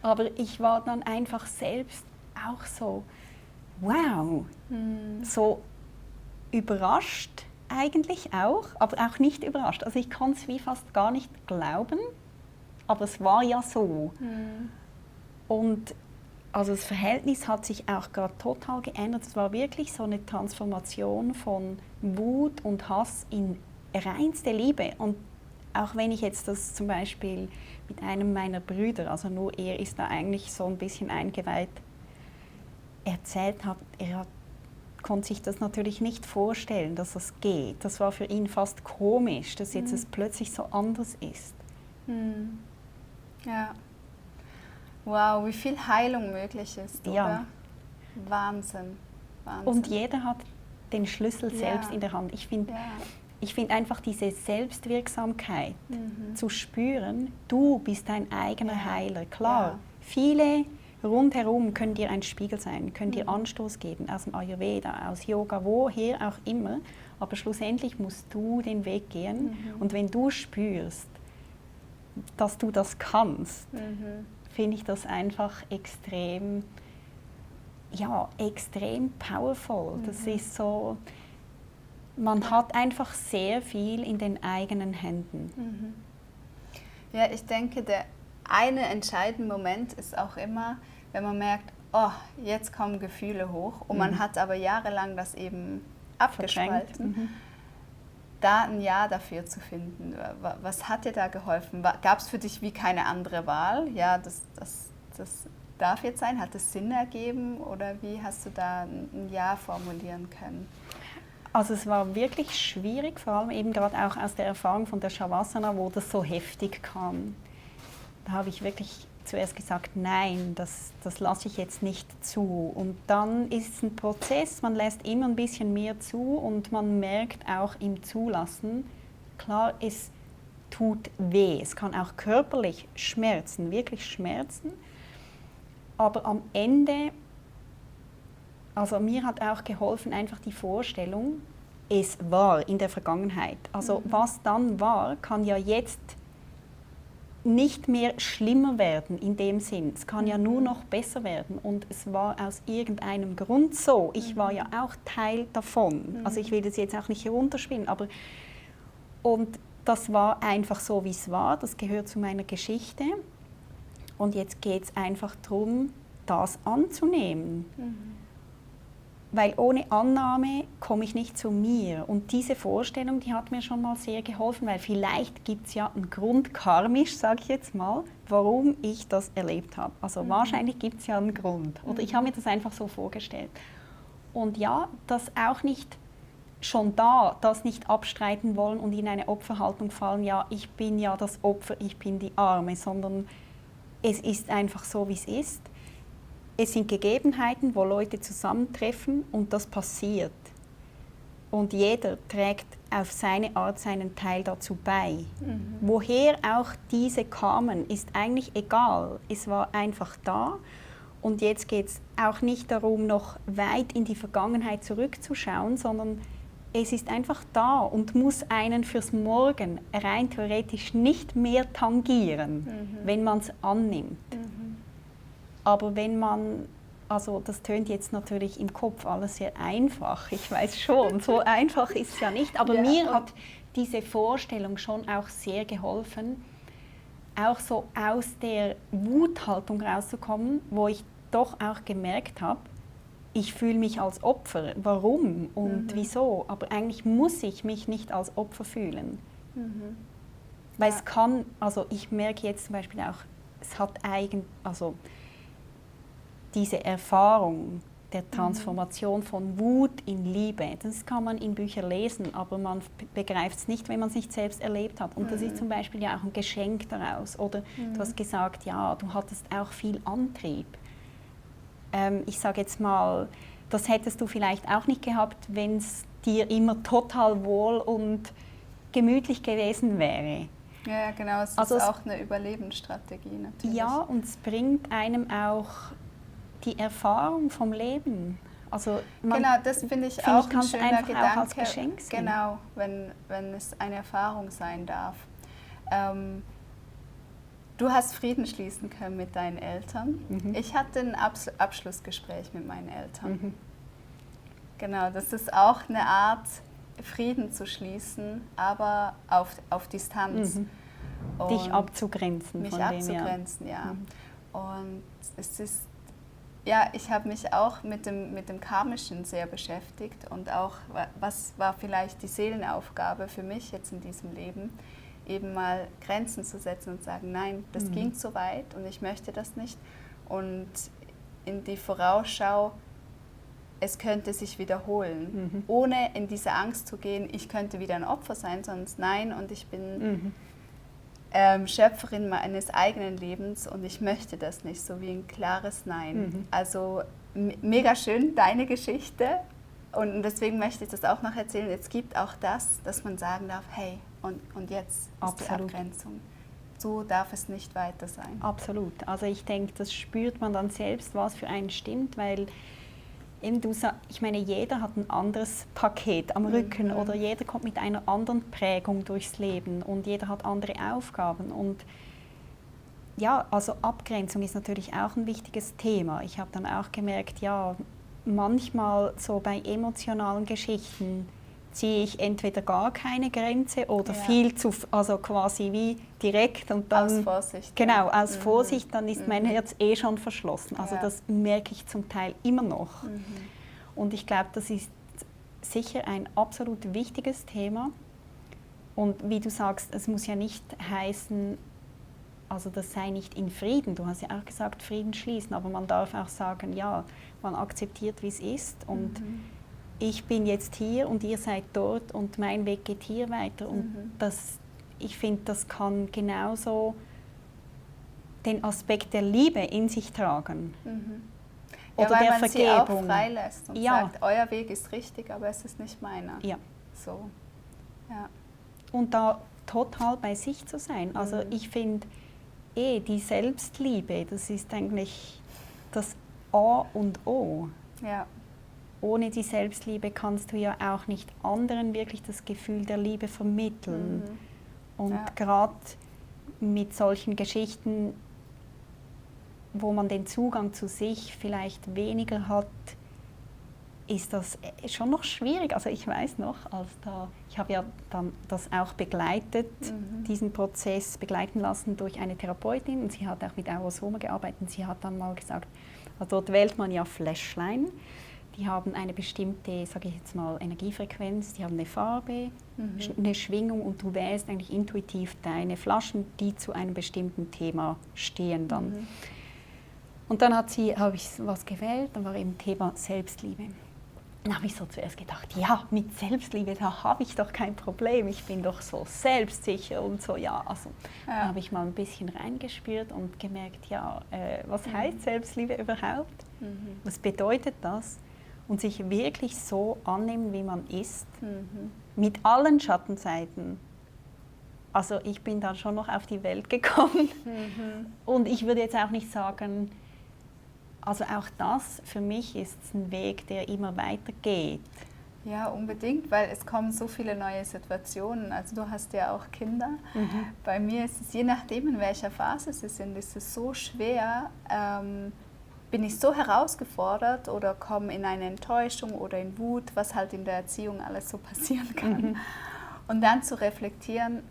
Aber ich war dann einfach selbst auch so, wow, so überrascht eigentlich auch, aber auch nicht überrascht. Also ich konnte es wie fast gar nicht glauben, aber es war ja so. Und also das Verhältnis hat sich auch gerade total geändert. Es war wirklich so eine Transformation von Wut und Hass in reinste Liebe. Und auch wenn ich jetzt das zum Beispiel mit einem meiner Brüder, also nur er ist da eigentlich so ein bisschen eingeweiht, erzählt habe, konnte sich das natürlich nicht vorstellen, dass das geht. Das war für ihn fast komisch, dass jetzt es plötzlich so anders ist. Ja. Wow, wie viel Heilung möglich ist, oder? Wahnsinn. Und jeder hat den Schlüssel selbst in der Hand. Ich finde einfach diese Selbstwirksamkeit zu spüren, du bist dein eigener Heiler. Klar, viele rundherum können dir ein Spiegel sein, können dir Anstoß geben, aus dem Ayurveda, aus Yoga, woher auch immer. Aber schlussendlich musst du den Weg gehen. Und wenn du spürst, dass du das kannst, finde ich das einfach extrem powerful. Das ist so, man hat einfach sehr viel in den eigenen Händen. Ja, ich denke, der eine entscheidende Moment ist auch immer, wenn man merkt, oh, jetzt kommen Gefühle hoch und man hat aber jahrelang das eben abgespalten. Da ein Ja dafür zu finden. Was hat dir da geholfen? Gab es für dich wie keine andere Wahl? Ja, das darf jetzt sein. Hat es Sinn ergeben oder wie hast du da ein Ja formulieren können? Also es war wirklich schwierig, vor allem eben gerade auch aus der Erfahrung von der Shavasana, wo das so heftig kam. Da habe ich wirklich zuerst gesagt, nein, das lasse ich jetzt nicht zu. Und dann ist es ein Prozess, man lässt immer ein bisschen mehr zu und man merkt auch im Zulassen, klar, es tut weh. Es kann auch körperlich schmerzen, wirklich schmerzen. Aber am Ende, also mir hat auch geholfen einfach die Vorstellung, es war in der Vergangenheit. Also was dann war, kann ja jetzt nicht mehr schlimmer werden in dem Sinn. Es kann ja nur noch besser werden und es war aus irgendeinem Grund so. Ich war ja auch Teil davon. Also ich will das jetzt auch nicht herunterspielen, aber und das war einfach so, wie es war. Das gehört zu meiner Geschichte und jetzt geht es einfach darum, das anzunehmen. Weil ohne Annahme komme ich nicht zu mir. Und diese Vorstellung, die hat mir schon mal sehr geholfen, weil vielleicht gibt es ja einen Grund, karmisch, sage ich jetzt mal, warum ich das erlebt habe. Also wahrscheinlich gibt es ja einen Grund. Oder ich habe mir das einfach so vorgestellt. Und ja, das auch nicht schon da das nicht abstreiten wollen und in eine Opferhaltung fallen, ja, ich bin ja das Opfer, ich bin die Arme, sondern es ist einfach so, wie es ist. Es sind Gegebenheiten, wo Leute zusammentreffen und das passiert. Und jeder trägt auf seine Art seinen Teil dazu bei. Woher auch diese kamen, ist eigentlich egal. Es war einfach da. Und jetzt geht es auch nicht darum, noch weit in die Vergangenheit zurückzuschauen, sondern es ist einfach da und muss einen fürs Morgen rein theoretisch nicht mehr tangieren, wenn man es annimmt. Aber wenn man, also das tönt jetzt natürlich im Kopf alles sehr einfach, ich weiß schon, so einfach ist es ja nicht, aber mir hat diese Vorstellung schon auch sehr geholfen, auch so aus der Wuthaltung rauszukommen, wo ich doch auch gemerkt habe, ich fühle mich als Opfer. Warum und wieso? Aber eigentlich muss ich mich nicht als Opfer fühlen. Weil es kann, also ich merke jetzt zum Beispiel auch, es hat also diese Erfahrung der Transformation von Wut in Liebe, das kann man in Büchern lesen, aber man begreift es nicht, wenn man es nicht selbst erlebt hat. Und das ist zum Beispiel ja auch ein Geschenk daraus. Oder du hast gesagt, ja, du hattest auch viel Antrieb. Ich sage jetzt mal, das hättest du vielleicht auch nicht gehabt, wenn es dir immer total wohl und gemütlich gewesen wäre. Ja, genau, es ist auch eine Überlebensstrategie natürlich. Ja, und es bringt einem auch die Erfahrung vom Leben. Also genau, das finde ich auch ein schöner Gedanke. Auch als Geschenk sehen. Genau, wenn es eine Erfahrung sein darf. Du hast Frieden schließen können mit deinen Eltern. Ich hatte ein Abschlussgespräch mit meinen Eltern. Genau, das ist auch eine Art, Frieden zu schließen, aber auf Distanz. Dich abzugrenzen. Mich abzugrenzen, ja. Und es ist, ja, ich habe mich auch mit dem Karmischen sehr beschäftigt und auch, was war vielleicht die Seelenaufgabe für mich jetzt in diesem Leben, eben mal Grenzen zu setzen und sagen, nein, das ging zu weit und ich möchte das nicht. Und in die Vorausschau, es könnte sich wiederholen, ohne in diese Angst zu gehen, ich könnte wieder ein Opfer sein, sonst nein und ich bin Schöpferin meines eigenen Lebens und ich möchte das nicht, so wie ein klares Nein. Also mega schön, deine Geschichte. Und deswegen möchte ich das auch noch erzählen. Es gibt auch das, dass man sagen darf, hey, und jetzt ist die Abgrenzung. So darf es nicht weiter sein. Absolut. Also ich denke, das spürt man dann selbst, was für einen stimmt, weil eben ich meine, jeder hat ein anderes Paket am Rücken oder jeder kommt mit einer anderen Prägung durchs Leben und jeder hat andere Aufgaben. Und ja, also Abgrenzung ist natürlich auch ein wichtiges Thema. Ich habe dann auch gemerkt, ja, manchmal so bei emotionalen Geschichten ziehe ich entweder gar keine Grenze oder viel zu, also quasi wie direkt und dann... Aus Vorsicht. Genau, aus Vorsicht, dann ist mein Herz schon verschlossen. Also das merke ich zum Teil immer noch. Und ich glaube, das ist sicher ein absolut wichtiges Thema. Und wie du sagst, es muss ja nicht heißen, also das sei nicht in Frieden. Du hast ja auch gesagt, Frieden schließen, aber man darf auch sagen, ja, man akzeptiert, wie es ist und ich bin jetzt hier und ihr seid dort und mein Weg geht hier weiter. Und ich finde, das kann genauso den Aspekt der Liebe in sich tragen. Oder ja, weil der man Vergebung. Sie auch freilässt und sagt, euer Weg ist richtig, aber es ist nicht meiner. Ja. So. Ja. Und da total bei sich zu sein. Also ich finde, die Selbstliebe, das ist eigentlich das A und O. Ja. Ohne die Selbstliebe kannst du ja auch nicht anderen wirklich das Gefühl der Liebe vermitteln. Und gerade mit solchen Geschichten, wo man den Zugang zu sich vielleicht weniger hat, ist das schon noch schwierig. Also ich weiß noch, ich habe ja dann das auch begleitet, diesen Prozess begleiten lassen durch eine Therapeutin und sie hat auch mit Aurosoma gearbeitet und sie hat dann mal gesagt, also dort wählt man ja Fläschlein, die haben eine bestimmte, sage ich jetzt mal, Energiefrequenz, die haben eine Farbe, eine Schwingung und du wählst eigentlich intuitiv deine Flaschen, die zu einem bestimmten Thema stehen dann. Und dann habe ich was gewählt, dann war eben Thema Selbstliebe. dann habe ich so zuerst gedacht, ja, mit Selbstliebe, da habe ich doch kein Problem, ich bin doch so selbstsicher und so, ja, also da habe ich mal ein bisschen reingespürt und gemerkt, ja, was heißt Selbstliebe überhaupt? Was bedeutet das? Und sich wirklich so annehmen, wie man ist, mit allen Schattenseiten. Also ich bin dann schon noch auf die Welt gekommen und ich würde jetzt auch nicht sagen, also auch das für mich ist ein Weg, der immer weitergeht. Ja, unbedingt, weil es kommen so viele neue Situationen. Also du hast ja auch Kinder. Bei mir ist es, je nachdem in welcher Phase sie sind, ist es so schwer, bin ich so herausgefordert oder komme in eine Enttäuschung oder in Wut, was halt in der Erziehung alles so passieren kann. Und dann zu reflektieren,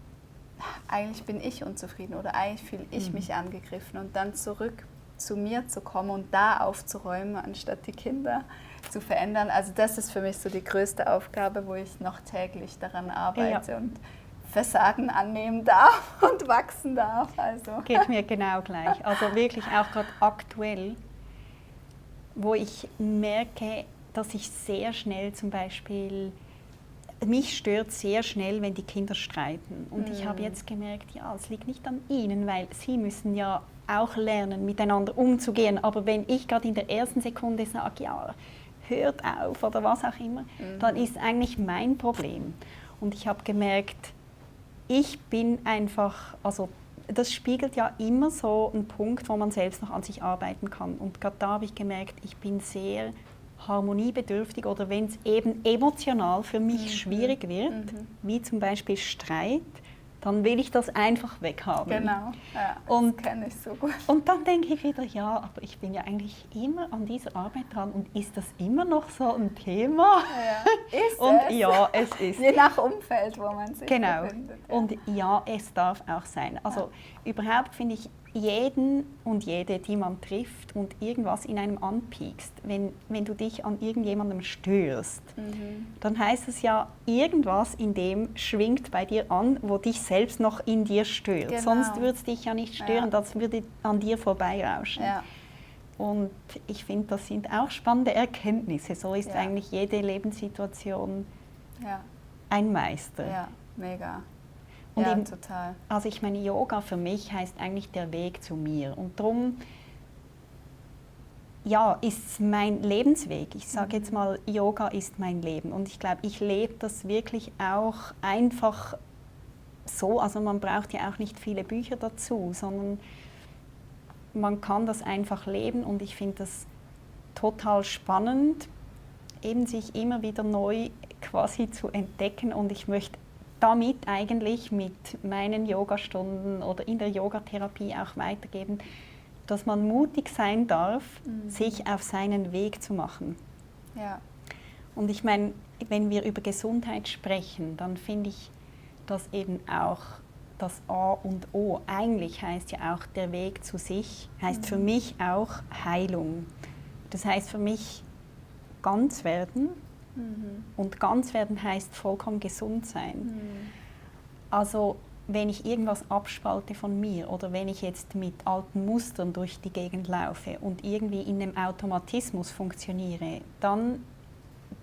eigentlich bin ich unzufrieden oder eigentlich fühle ich mich angegriffen und dann zurück zu mir zu kommen und da aufzuräumen, anstatt die Kinder zu verändern. Also das ist für mich so die größte Aufgabe, wo ich noch täglich daran arbeite und Versagen annehmen darf und wachsen darf. Also. Geht mir genau gleich. Also wirklich auch gerade aktuell, wo ich merke, dass ich sehr schnell zum Beispiel, mich stört sehr schnell, wenn die Kinder streiten. Und ich habe jetzt gemerkt, ja, es liegt nicht an ihnen, weil sie müssen ja auch lernen, miteinander umzugehen. Aber wenn ich gerade in der ersten Sekunde sage, ja, hört auf oder was auch immer, dann ist eigentlich mein Problem. Und ich habe gemerkt, ich bin einfach, also das spiegelt ja immer so einen Punkt, wo man selbst noch an sich arbeiten kann. Und gerade da habe ich gemerkt, ich bin sehr harmoniebedürftig oder wenn es eben emotional für mich schwierig wird, wie zum Beispiel Streit, dann will ich das einfach weghaben. Genau, ja, das kenne ich so gut. Und dann denke ich wieder, ja, aber ich bin ja eigentlich immer an dieser Arbeit dran und ist das immer noch so ein Thema? Ja, ist und es? Ja, es ist. Je nach Umfeld, wo man sich befindet. Ja. Und ja, es darf auch sein. Also überhaupt finde ich, jeden und jede, die man trifft und irgendwas in einem anpiekst, wenn du dich an irgendjemandem störst, dann heißt es ja, irgendwas in dem schwingt bei dir an, wo dich selbst noch in dir stört. Genau. Sonst würde es dich ja nicht stören, das würde an dir vorbeirauschen. Ja. Und ich finde, das sind auch spannende Erkenntnisse. So ist eigentlich jede Lebenssituation ein Meister. Ja, mega. Und ja, eben, total. Also ich meine, Yoga für mich heißt eigentlich der Weg zu mir. Und darum ist es mein Lebensweg. Ich sage jetzt mal, Yoga ist mein Leben. Und ich glaube, ich lebe das wirklich auch einfach so. Also man braucht ja auch nicht viele Bücher dazu, sondern man kann das einfach leben. Und ich finde das total spannend, eben sich immer wieder neu quasi zu entdecken. Und ich möchte damit eigentlich mit meinen Yogastunden oder in der Yogatherapie auch weitergeben, dass man mutig sein darf, sich auf seinen Weg zu machen. Ja. Und ich meine, wenn wir über Gesundheit sprechen, dann finde ich, dass eben auch das A und O eigentlich heißt ja auch der Weg zu sich, heißt für mich auch Heilung. Das heißt für mich ganz werden. Und ganz werden heißt vollkommen gesund sein. Also wenn ich irgendwas abspalte von mir oder wenn ich jetzt mit alten Mustern durch die Gegend laufe und irgendwie in einem Automatismus funktioniere, dann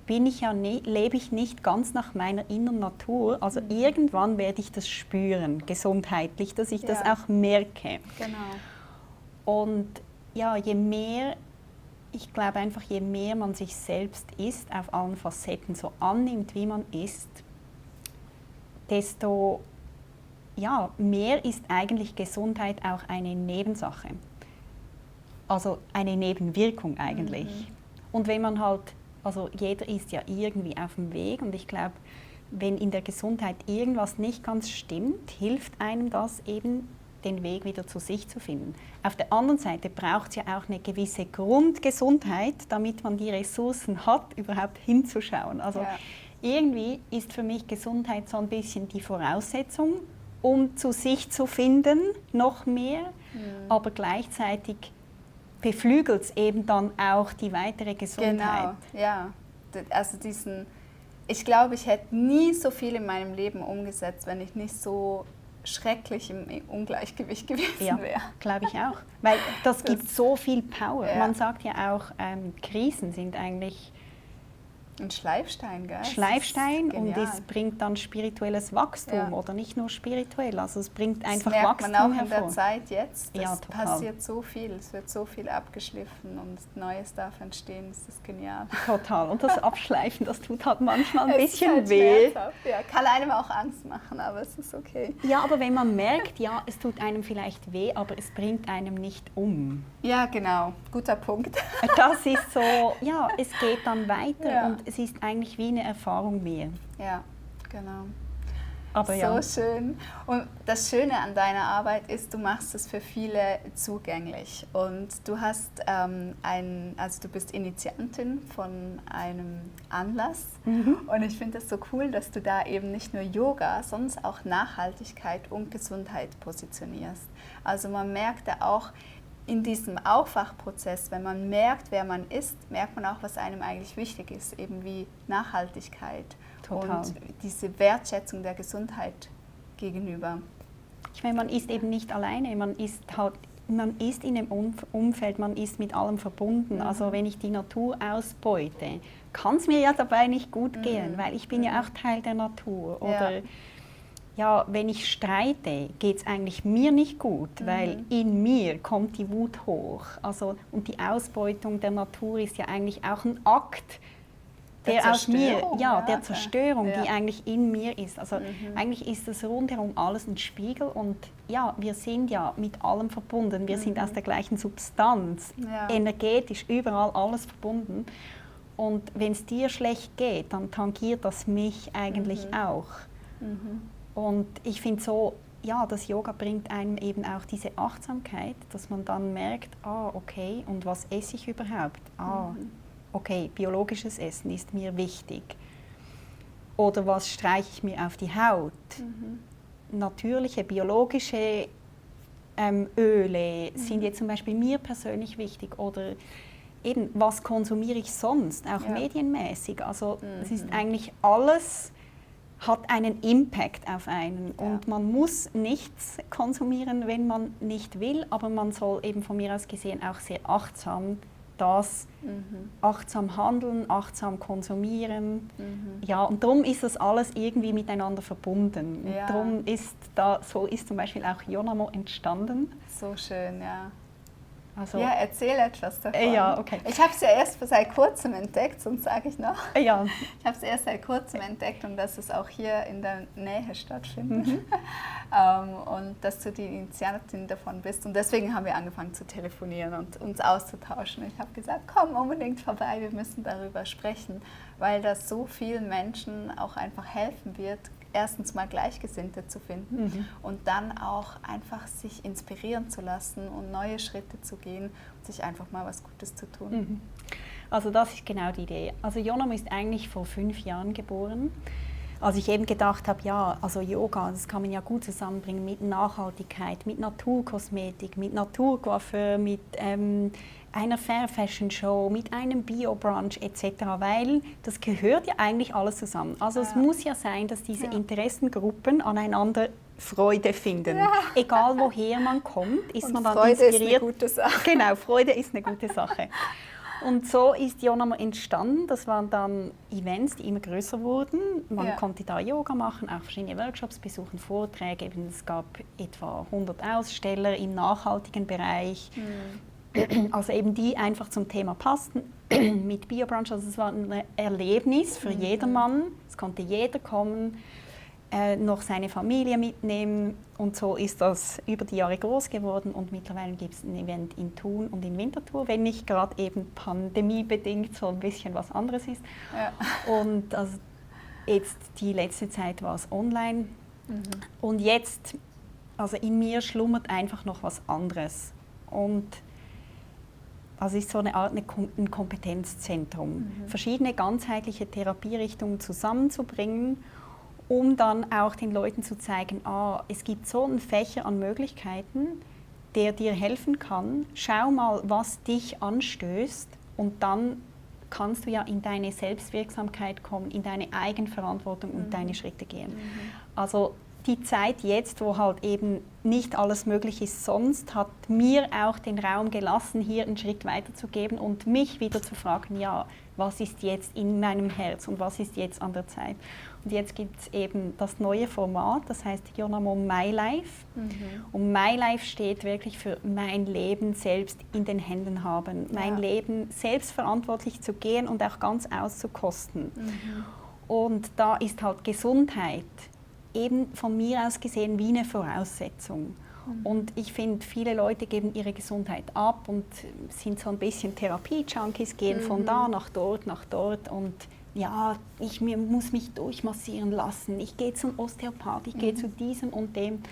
lebe ich nicht ganz nach meiner inneren Natur. Also irgendwann werde ich das spüren, gesundheitlich, dass ich das auch merke. Genau. Und ja, je mehr man sich selbst ist, auf allen Facetten so annimmt, wie man ist, desto mehr ist eigentlich Gesundheit auch eine Nebensache. Also eine Nebenwirkung eigentlich. Und wenn man halt, also jeder ist ja irgendwie auf dem Weg und ich glaube, wenn in der Gesundheit irgendwas nicht ganz stimmt, hilft einem das eben, den Weg wieder zu sich zu finden. Auf der anderen Seite braucht es ja auch eine gewisse Grundgesundheit, damit man die Ressourcen hat, überhaupt hinzuschauen. Also irgendwie ist für mich Gesundheit so ein bisschen die Voraussetzung, um zu sich zu finden, noch mehr, aber gleichzeitig beflügelt es eben dann auch die weitere Gesundheit. Genau, ja. Also ich glaube, ich hätte nie so viel in meinem Leben umgesetzt, wenn ich nicht so schrecklich im Ungleichgewicht gewesen wäre. Ja, glaube ich auch. Weil das gibt so viel Power. Man sagt ja auch, Krisen sind eigentlich Ein Schleifstein, gell? Schleifstein, und es bringt dann spirituelles Wachstum oder nicht nur spirituell, also es bringt einfach Wachstum hervor. Das merkt man auch in der Zeit jetzt, es passiert so viel, es wird so viel abgeschliffen und Neues darf entstehen, das ist genial. Total, und das Abschleifen, das tut halt manchmal ein bisschen weh. Ja, kann einem auch Angst machen, aber es ist okay. Ja, aber wenn man merkt, ja, es tut einem vielleicht weh, aber es bringt einem nicht um. Ja, genau, guter Punkt. Das ist so, ja, es geht dann weiter und es ist eigentlich wie eine Erfahrung mehr. Ja, genau. Aber so schön. Und das Schöne an deiner Arbeit ist, du machst es für viele zugänglich. Und du hast du bist Initiantin von einem Anlass. Und ich finde es so cool, dass du da eben nicht nur Yoga, sondern auch Nachhaltigkeit und Gesundheit positionierst. Also man merkt da auch in diesem Aufwachprozess, wenn man merkt, wer man ist, merkt man auch, was einem eigentlich wichtig ist, eben wie Nachhaltigkeit. Total. Und diese Wertschätzung der Gesundheit gegenüber. Ich meine, man ist eben nicht alleine, man ist in dem Umfeld, man ist mit allem verbunden. Also wenn ich die Natur ausbeute, kann es mir ja dabei nicht gut gehen, weil ich bin ja auch Teil der Natur. Oder ja, wenn ich streite, geht es eigentlich mir nicht gut, weil in mir kommt die Wut hoch. Also, und die Ausbeutung der Natur ist ja eigentlich auch ein Akt, der aus mir, der Zerstörung, die eigentlich in mir ist. Also eigentlich ist das rundherum alles ein Spiegel und ja, wir sind ja mit allem verbunden. Wir sind aus der gleichen Substanz, energetisch überall alles verbunden. Und wenn es dir schlecht geht, dann tangiert das mich eigentlich auch. Und ich finde so, ja, das Yoga bringt einem eben auch diese Achtsamkeit, dass man dann merkt, okay, und was esse ich überhaupt? Okay, biologisches Essen ist mir wichtig. Oder was streiche ich mir auf die Haut? Natürliche, biologische Öle sind jetzt zum Beispiel mir persönlich wichtig. Oder eben, was konsumiere ich sonst, auch medienmäßig? Also es ist eigentlich alles, hat einen Impact auf einen. Und man muss nichts konsumieren, wenn man nicht will, aber man soll eben von mir aus gesehen auch sehr achtsam achtsam handeln, achtsam konsumieren. Ja, und darum ist das alles irgendwie miteinander verbunden. Und darum so ist zum Beispiel auch Yonamo entstanden. So schön, ja. Also, ja, erzähl etwas davon. Ja, okay. Ich habe es ja erst seit kurzem entdeckt, sonst sage ich noch. Ja. Ich habe es erst seit kurzem entdeckt und dass es auch hier in der Nähe stattfindet. Und dass du die Initiatin davon bist. Und deswegen haben wir angefangen zu telefonieren und uns auszutauschen. Ich habe gesagt, komm unbedingt vorbei, wir müssen darüber sprechen, weil das so vielen Menschen auch einfach helfen wird, erstens mal Gleichgesinnte zu finden und dann auch einfach sich inspirieren zu lassen und neue Schritte zu gehen und sich einfach mal was Gutes zu tun. Also das ist genau die Idee. Also Yonamo ist eigentlich vor 5 Jahren geboren. Als ich eben gedacht habe, ja, also Yoga, das kann man ja gut zusammenbringen mit Nachhaltigkeit, mit Naturkosmetik, mit Naturcoiffeur, mit einer Fair Fashion Show, mit einem Bio-Brunch etc., weil das gehört ja eigentlich alles zusammen. Also es muss ja sein, dass diese Interessengruppen aneinander Freude finden. Ja. Egal woher man kommt, ist und man dann Freude inspiriert. Ist eine gute Sache. Genau, Freude ist eine gute Sache. Und so ist Yonamo entstanden. Das waren dann Events, die immer größer wurden. Man konnte da Yoga machen, auch verschiedene Workshops besuchen, Vorträge. Es gab etwa 100 Aussteller im nachhaltigen Bereich. Also eben die einfach zum Thema passten mit Bio-Brunch. Also es war ein Erlebnis für jedermann. Es konnte jeder kommen, noch seine Familie mitnehmen. Und so ist das über die Jahre groß geworden. Und mittlerweile gibt es ein Event in Thun und in Winterthur, wenn nicht gerade eben pandemiebedingt so ein bisschen was anderes ist. Ja. Und also jetzt die letzte Zeit war es online. Und jetzt, also in mir schlummert einfach noch was anderes. Und also ist so eine Art ein Kompetenzzentrum, verschiedene ganzheitliche Therapierichtungen zusammenzubringen, um dann auch den Leuten zu zeigen, es gibt so einen Fächer an Möglichkeiten, der dir helfen kann. Schau mal, was dich anstößt und dann kannst du ja in deine Selbstwirksamkeit kommen, in deine Eigenverantwortung und deine Schritte gehen. Also die Zeit jetzt, wo halt eben nicht alles möglich ist sonst, hat mir auch den Raum gelassen, hier einen Schritt weiterzugeben und mich wieder zu fragen, ja, was ist jetzt in meinem Herz und was ist jetzt an der Zeit. Und jetzt gibt es eben das neue Format, das heißt Jonamo My Life. Und My Life steht wirklich für mein Leben selbst in den Händen haben, mein Leben selbstverantwortlich zu gehen und auch ganz auszukosten. Und da ist halt Gesundheit eben von mir aus gesehen wie eine Voraussetzung. Und ich finde, viele Leute geben ihre Gesundheit ab und sind so ein bisschen Therapie-Junkies, gehen von da nach dort und ja, muss mich durchmassieren lassen, ich gehe zum Osteopath, ich gehe zu diesem und dem,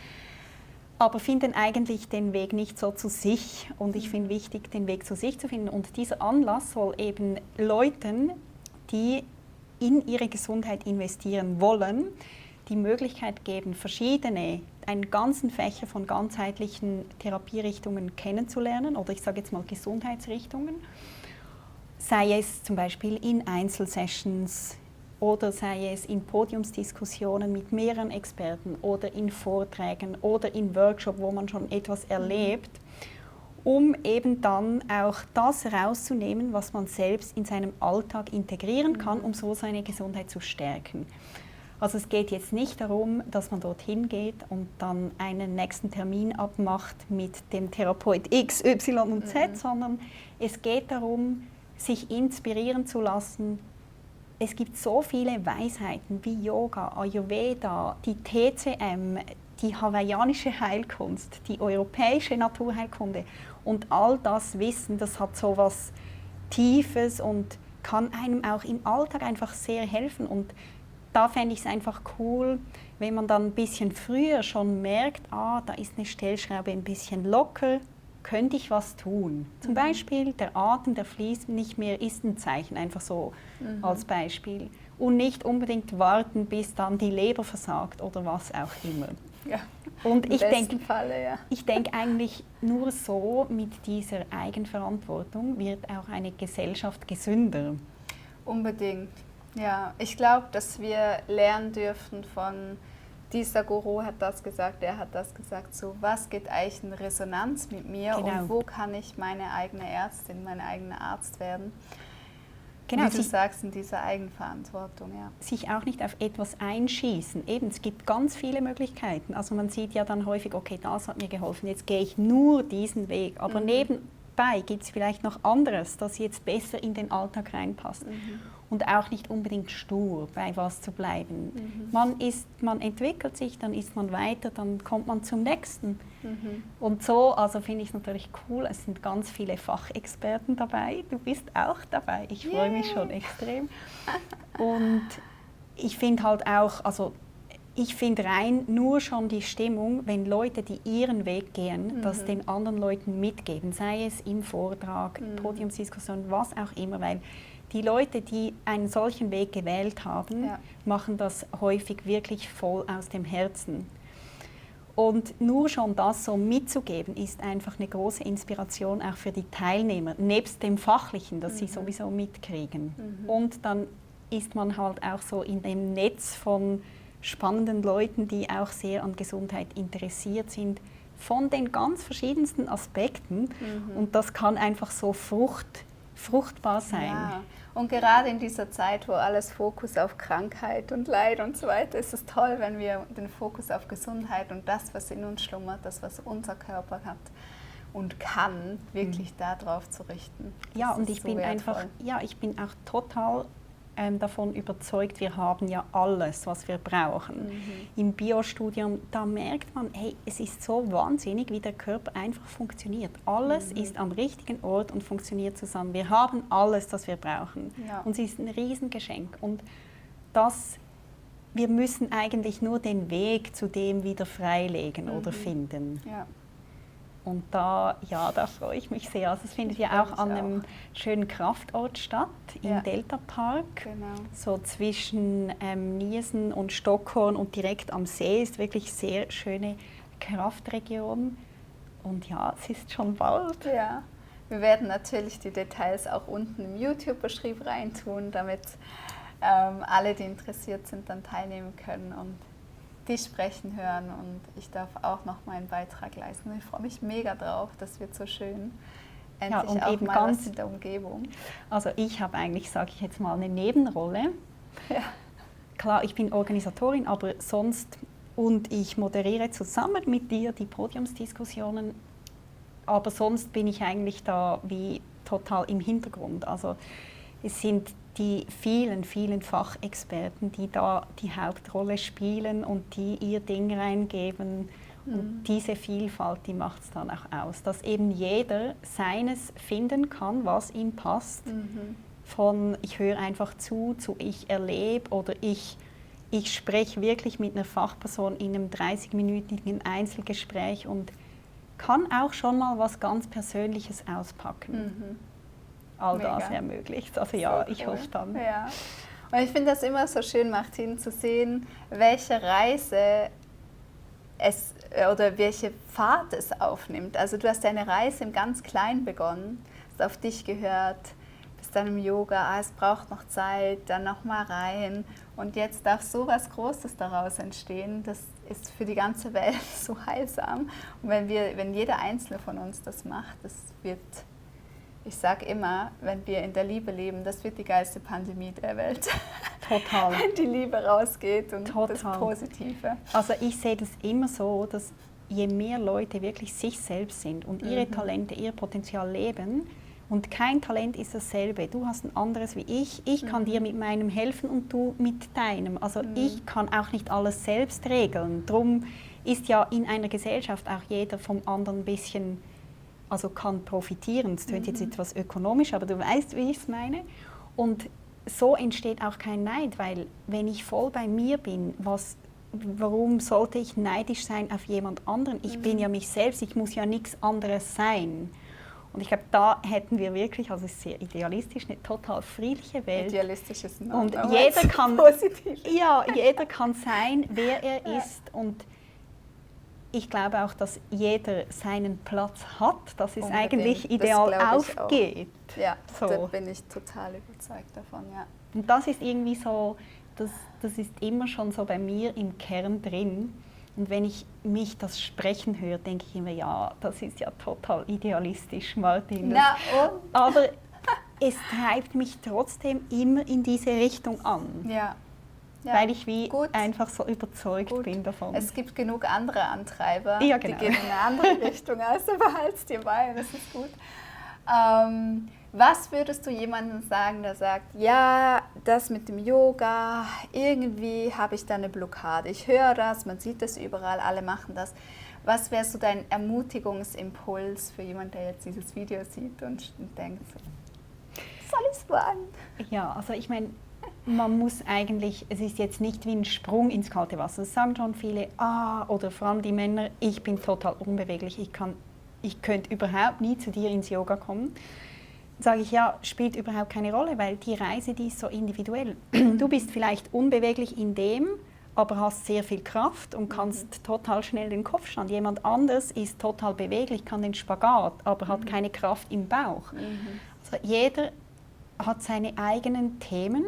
aber finden eigentlich den Weg nicht so zu sich. Und ich finde wichtig, den Weg zu sich zu finden. Und dieser Anlass soll eben Leuten, die in ihre Gesundheit investieren wollen, die Möglichkeit geben, einen ganzen Fächer von ganzheitlichen Therapierichtungen kennenzulernen, oder ich sage jetzt mal Gesundheitsrichtungen, sei es zum Beispiel in Einzelsessions oder sei es in Podiumsdiskussionen mit mehreren Experten oder in Vorträgen oder in Workshops, wo man schon etwas erlebt, um eben dann auch das rauszunehmen, was man selbst in seinem Alltag integrieren kann, um so seine Gesundheit zu stärken. Also es geht jetzt nicht darum, dass man dorthin geht und dann einen nächsten Termin abmacht mit dem Therapeut X, Y und Z, sondern es geht darum, sich inspirieren zu lassen. Es gibt so viele Weisheiten wie Yoga, Ayurveda, die TCM, die hawaiianische Heilkunst, die europäische Naturheilkunde und all das Wissen, das hat so was Tiefes und kann einem auch im Alltag einfach sehr helfen. Und da fände ich es einfach cool, wenn man dann ein bisschen früher schon merkt, da ist eine Stellschraube ein bisschen locker, könnte ich was tun. Zum Beispiel der Atem, der fließt nicht mehr, ist ein Zeichen, einfach so als Beispiel. Und nicht unbedingt warten, bis dann die Leber versagt oder was auch immer. Ja, und ich denke eigentlich nur so mit dieser Eigenverantwortung wird auch eine Gesellschaft gesünder. Unbedingt. Ja, ich glaube, dass wir lernen dürfen von dieser Guru hat das gesagt, der hat das gesagt, so was geht eigentlich in Resonanz mit mir und wo kann ich meine eigene Ärztin, mein eigener Arzt werden. Genau, wie du sagst, in dieser Eigenverantwortung. Ja. Sich auch nicht auf etwas einschießen. Eben, es gibt ganz viele Möglichkeiten. Also man sieht ja dann häufig, okay, das hat mir geholfen, jetzt gehe ich nur diesen Weg. Aber nebenbei gibt es vielleicht noch anderes, das jetzt besser in den Alltag reinpasst. Und auch nicht unbedingt stur bei was zu bleiben. Man entwickelt sich, dann ist man weiter, dann kommt man zum nächsten. Und so, also finde ich es natürlich cool, es sind ganz viele Fachexperten dabei, du bist auch dabei, ich freue mich schon extrem. Und ich finde halt auch, also ich finde rein nur schon die Stimmung, wenn Leute, die ihren Weg gehen, das den anderen Leuten mitgeben, sei es im Vortrag, Podiumsdiskussion, was auch immer, weil die Leute, die einen solchen Weg gewählt haben, machen das häufig wirklich voll aus dem Herzen. Und nur schon das so mitzugeben, ist einfach eine große Inspiration auch für die Teilnehmer, nebst dem Fachlichen, das sie sowieso mitkriegen. Und dann ist man halt auch so in dem Netz von spannenden Leuten, die auch sehr an Gesundheit interessiert sind, von den ganz verschiedensten Aspekten. Und das kann einfach so fruchtbar sein. Ja. Und gerade in dieser Zeit, wo alles Fokus auf Krankheit und Leid und so weiter, ist es toll, wenn wir den Fokus auf Gesundheit und das, was in uns schlummert, das, was unser Körper hat und kann, wirklich darauf zu richten. Ja, und ich bin auch total davon überzeugt, wir haben ja alles, was wir brauchen. Im Biostudium, da merkt man, hey, es ist so wahnsinnig, wie der Körper einfach funktioniert. Alles ist am richtigen Ort und funktioniert zusammen. Wir haben alles, das wir brauchen. Ja. Und es ist ein Riesengeschenk. Und wir müssen eigentlich nur den Weg zu dem wieder freilegen oder finden. Ja. Und da freue ich mich sehr. Also es findet ja auch an einem schönen Kraftort statt, im Delta-Park. Genau. So zwischen Niesen und Stockhorn und direkt am See ist wirklich sehr schöne Kraftregion. Und ja, es ist schon bald. Ja, wir werden natürlich die Details auch unten im YouTube-Beschrieb reintun, damit alle, die interessiert sind, dann teilnehmen können und dich sprechen hören und ich darf auch noch meinen Beitrag leisten. Ich freue mich mega drauf, das wird so schön. Endlich und auch eben mal was in der Umgebung. Also ich habe eigentlich, sage ich jetzt mal, eine Nebenrolle. Ja. Klar, ich bin Organisatorin, aber sonst, und ich moderiere zusammen mit dir die Podiumsdiskussionen, aber sonst bin ich eigentlich da wie total im Hintergrund. Also es sind die vielen, vielen Fachexperten, die da die Hauptrolle spielen und die ihr Ding reingeben. Und diese Vielfalt, die macht es dann auch aus, dass eben jeder seines finden kann, was ihm passt. Von ich höre einfach zu ich erlebe oder ich spreche wirklich mit einer Fachperson in einem 30-minütigen Einzelgespräch und kann auch schon mal was ganz Persönliches auspacken. All Mega. das ermöglicht. Also ja, so ich hoffe dann. Ja. Und ich finde das immer so schön, Martin, zu sehen, welche Reise es oder welche Fahrt es aufnimmt. Also du hast deine Reise im ganz Kleinen begonnen, hast auf dich gehört, bist dann im Yoga, es braucht noch Zeit, dann noch mal rein und jetzt darf so was Großes daraus entstehen. Das ist für die ganze Welt so heilsam. Und wenn jeder Einzelne von uns das macht, das wird, ich sage immer, wenn wir in der Liebe leben, das wird die geilste Pandemie der Welt. Total. Wenn die Liebe rausgeht und Total. das Positive. Also ich sehe das immer so, dass je mehr Leute wirklich sich selbst sind und ihre Talente, ihr Potenzial leben, und kein Talent ist dasselbe. Du hast ein anderes wie ich kann dir mit meinem helfen und du mit deinem. Also ich kann auch nicht alles selbst regeln. Darum ist ja in einer Gesellschaft auch jeder vom anderen ein bisschen, also kann profitieren. Das klingt jetzt etwas ökonomisch, aber du weißt, wie ich es meine. Und so entsteht auch kein Neid, weil wenn ich voll bei mir bin, warum sollte ich neidisch sein auf jemand anderen? Ich bin ja mich selbst, ich muss ja nichts anderes sein. Und ich glaube, da hätten wir wirklich, also es ist sehr idealistisch, eine total friedliche Welt. Idealistisch ist ein und anderer jeder kann, positiv. Ja, jeder kann sein, wer er ist. Und ich glaube auch, dass jeder seinen Platz hat, dass es Unbedingt. eigentlich ideal Das aufgeht. Ja, so. Da bin ich total überzeugt davon, ja. Und das ist irgendwie so, das ist immer schon so bei mir im Kern drin. Und wenn ich mich das sprechen höre, denke ich immer, ja, das ist ja total idealistisch, Martin. Na, und? Aber es treibt mich trotzdem immer in diese Richtung an. Ja. Ja, weil ich wie gut. einfach so überzeugt bin davon. Es gibt genug andere Antreiber, ja, genau. die gehen in eine andere Richtung, also behalt's dir bei, das ist gut. Was würdest du jemandem sagen, der sagt, ja, das mit dem Yoga, irgendwie habe ich da eine Blockade. Ich höre das, man sieht das überall, alle machen das. Was wäre so dein Ermutigungsimpuls für jemanden, der jetzt dieses Video sieht und denkt, soll ich es wagen? Ja, also ich meine, man muss eigentlich, es ist jetzt nicht wie ein Sprung ins kalte Wasser. Das sagen schon viele, oder vor allem die Männer, ich bin total unbeweglich, ich könnte überhaupt nie zu dir ins Yoga kommen. Sage ich, ja, spielt überhaupt keine Rolle, weil die Reise, die ist so individuell. Du bist vielleicht unbeweglich in dem, aber hast sehr viel Kraft und kannst total schnell den Kopfstand. Jemand anders ist total beweglich, kann den Spagat, aber hat keine Kraft im Bauch. Also jeder hat seine eigenen Themen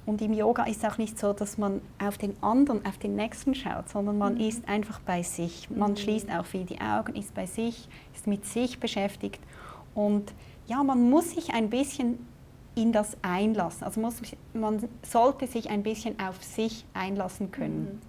und im Yoga ist es auch nicht so, dass man auf den anderen, auf den Nächsten schaut, sondern man ist einfach bei sich. Man schließt auch viel die Augen, ist bei sich, ist mit sich beschäftigt und ja, man muss sich ein bisschen in das einlassen. Also man sollte sich ein bisschen auf sich einlassen können.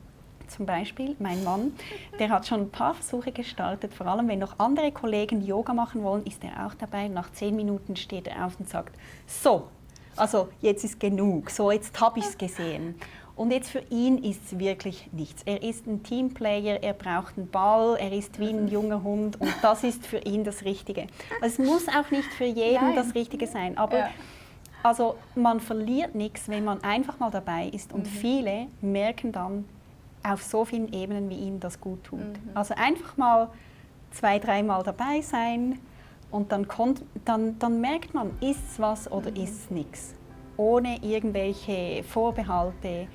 Zum Beispiel mein Mann, der hat schon ein paar Versuche gestartet, vor allem wenn noch andere Kollegen Yoga machen wollen, ist er auch dabei. Nach 10 Minuten steht er auf und sagt, so, also jetzt ist genug, so jetzt habe ich es gesehen. Und jetzt für ihn ist es wirklich nichts. Er ist ein Teamplayer, er braucht einen Ball, er ist wie ein junger Hund und das ist für ihn das Richtige. Also es muss auch nicht für jeden das Richtige sein, aber also man verliert nichts, wenn man einfach mal dabei ist und viele merken dann auf so vielen Ebenen, wie ihnen das gut tut. Also einfach mal 2-3 Mal dabei sein und dann merkt man, ist es was oder ist es nichts. Ohne irgendwelche Vorbehalte,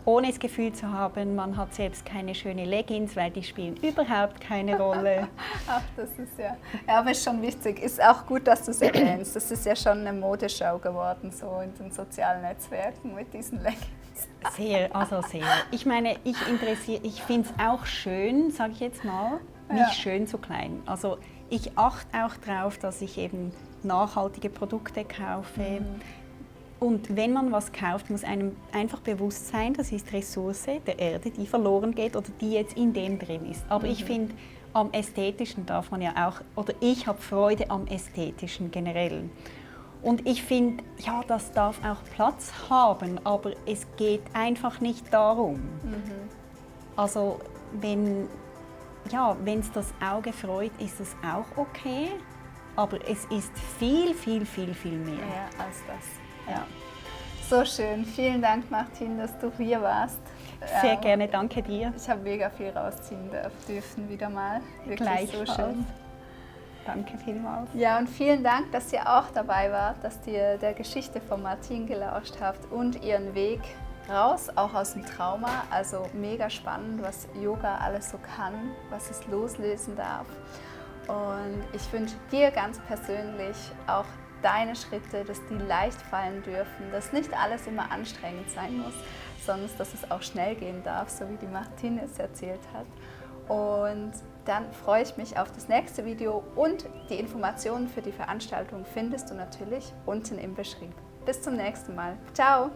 ohne das Gefühl zu haben, man hat selbst keine schönen Leggings, weil die spielen überhaupt keine Rolle. Ach, das ist ja aber ist schon wichtig. Ist auch gut, dass du es erwähnst. Das ist ja schon eine Modeschau geworden, so in den sozialen Netzwerken mit diesen Leggings. Sehr, also sehr. Ich meine, ich finde es auch schön, sage ich jetzt mal, nicht schön zu klein. Also ich achte auch darauf, dass ich eben nachhaltige Produkte kaufe. Und wenn man was kauft, muss einem einfach bewusst sein, das ist Ressource der Erde, die verloren geht oder die jetzt in dem drin ist. Aber ich finde, am Ästhetischen darf man ja auch, oder ich habe Freude am Ästhetischen generell. Und ich finde, ja, das darf auch Platz haben, aber es geht einfach nicht darum. Also wenn es das Auge freut, ist es auch okay, aber es ist viel, viel, viel, viel mehr. Ja, als das. Ja. So schön. Vielen Dank, Martin, dass du hier warst. Sehr gerne, danke dir. Ich habe mega viel rausziehen dürfen wieder mal. Wirklich so schön. Danke vielmals. Ja, und vielen Dank, dass ihr auch dabei wart, dass ihr der Geschichte von Martin gelauscht habt und ihren Weg raus, auch aus dem Trauma. Also mega spannend, was Yoga alles so kann, was es loslösen darf. Und ich wünsche dir ganz persönlich auch deine Schritte, dass die leicht fallen dürfen, dass nicht alles immer anstrengend sein muss, sondern dass es auch schnell gehen darf, so wie die Martin es erzählt hat. Und dann freue ich mich auf das nächste Video und die Informationen für die Veranstaltung findest du natürlich unten im Beschrieb. Bis zum nächsten Mal. Ciao!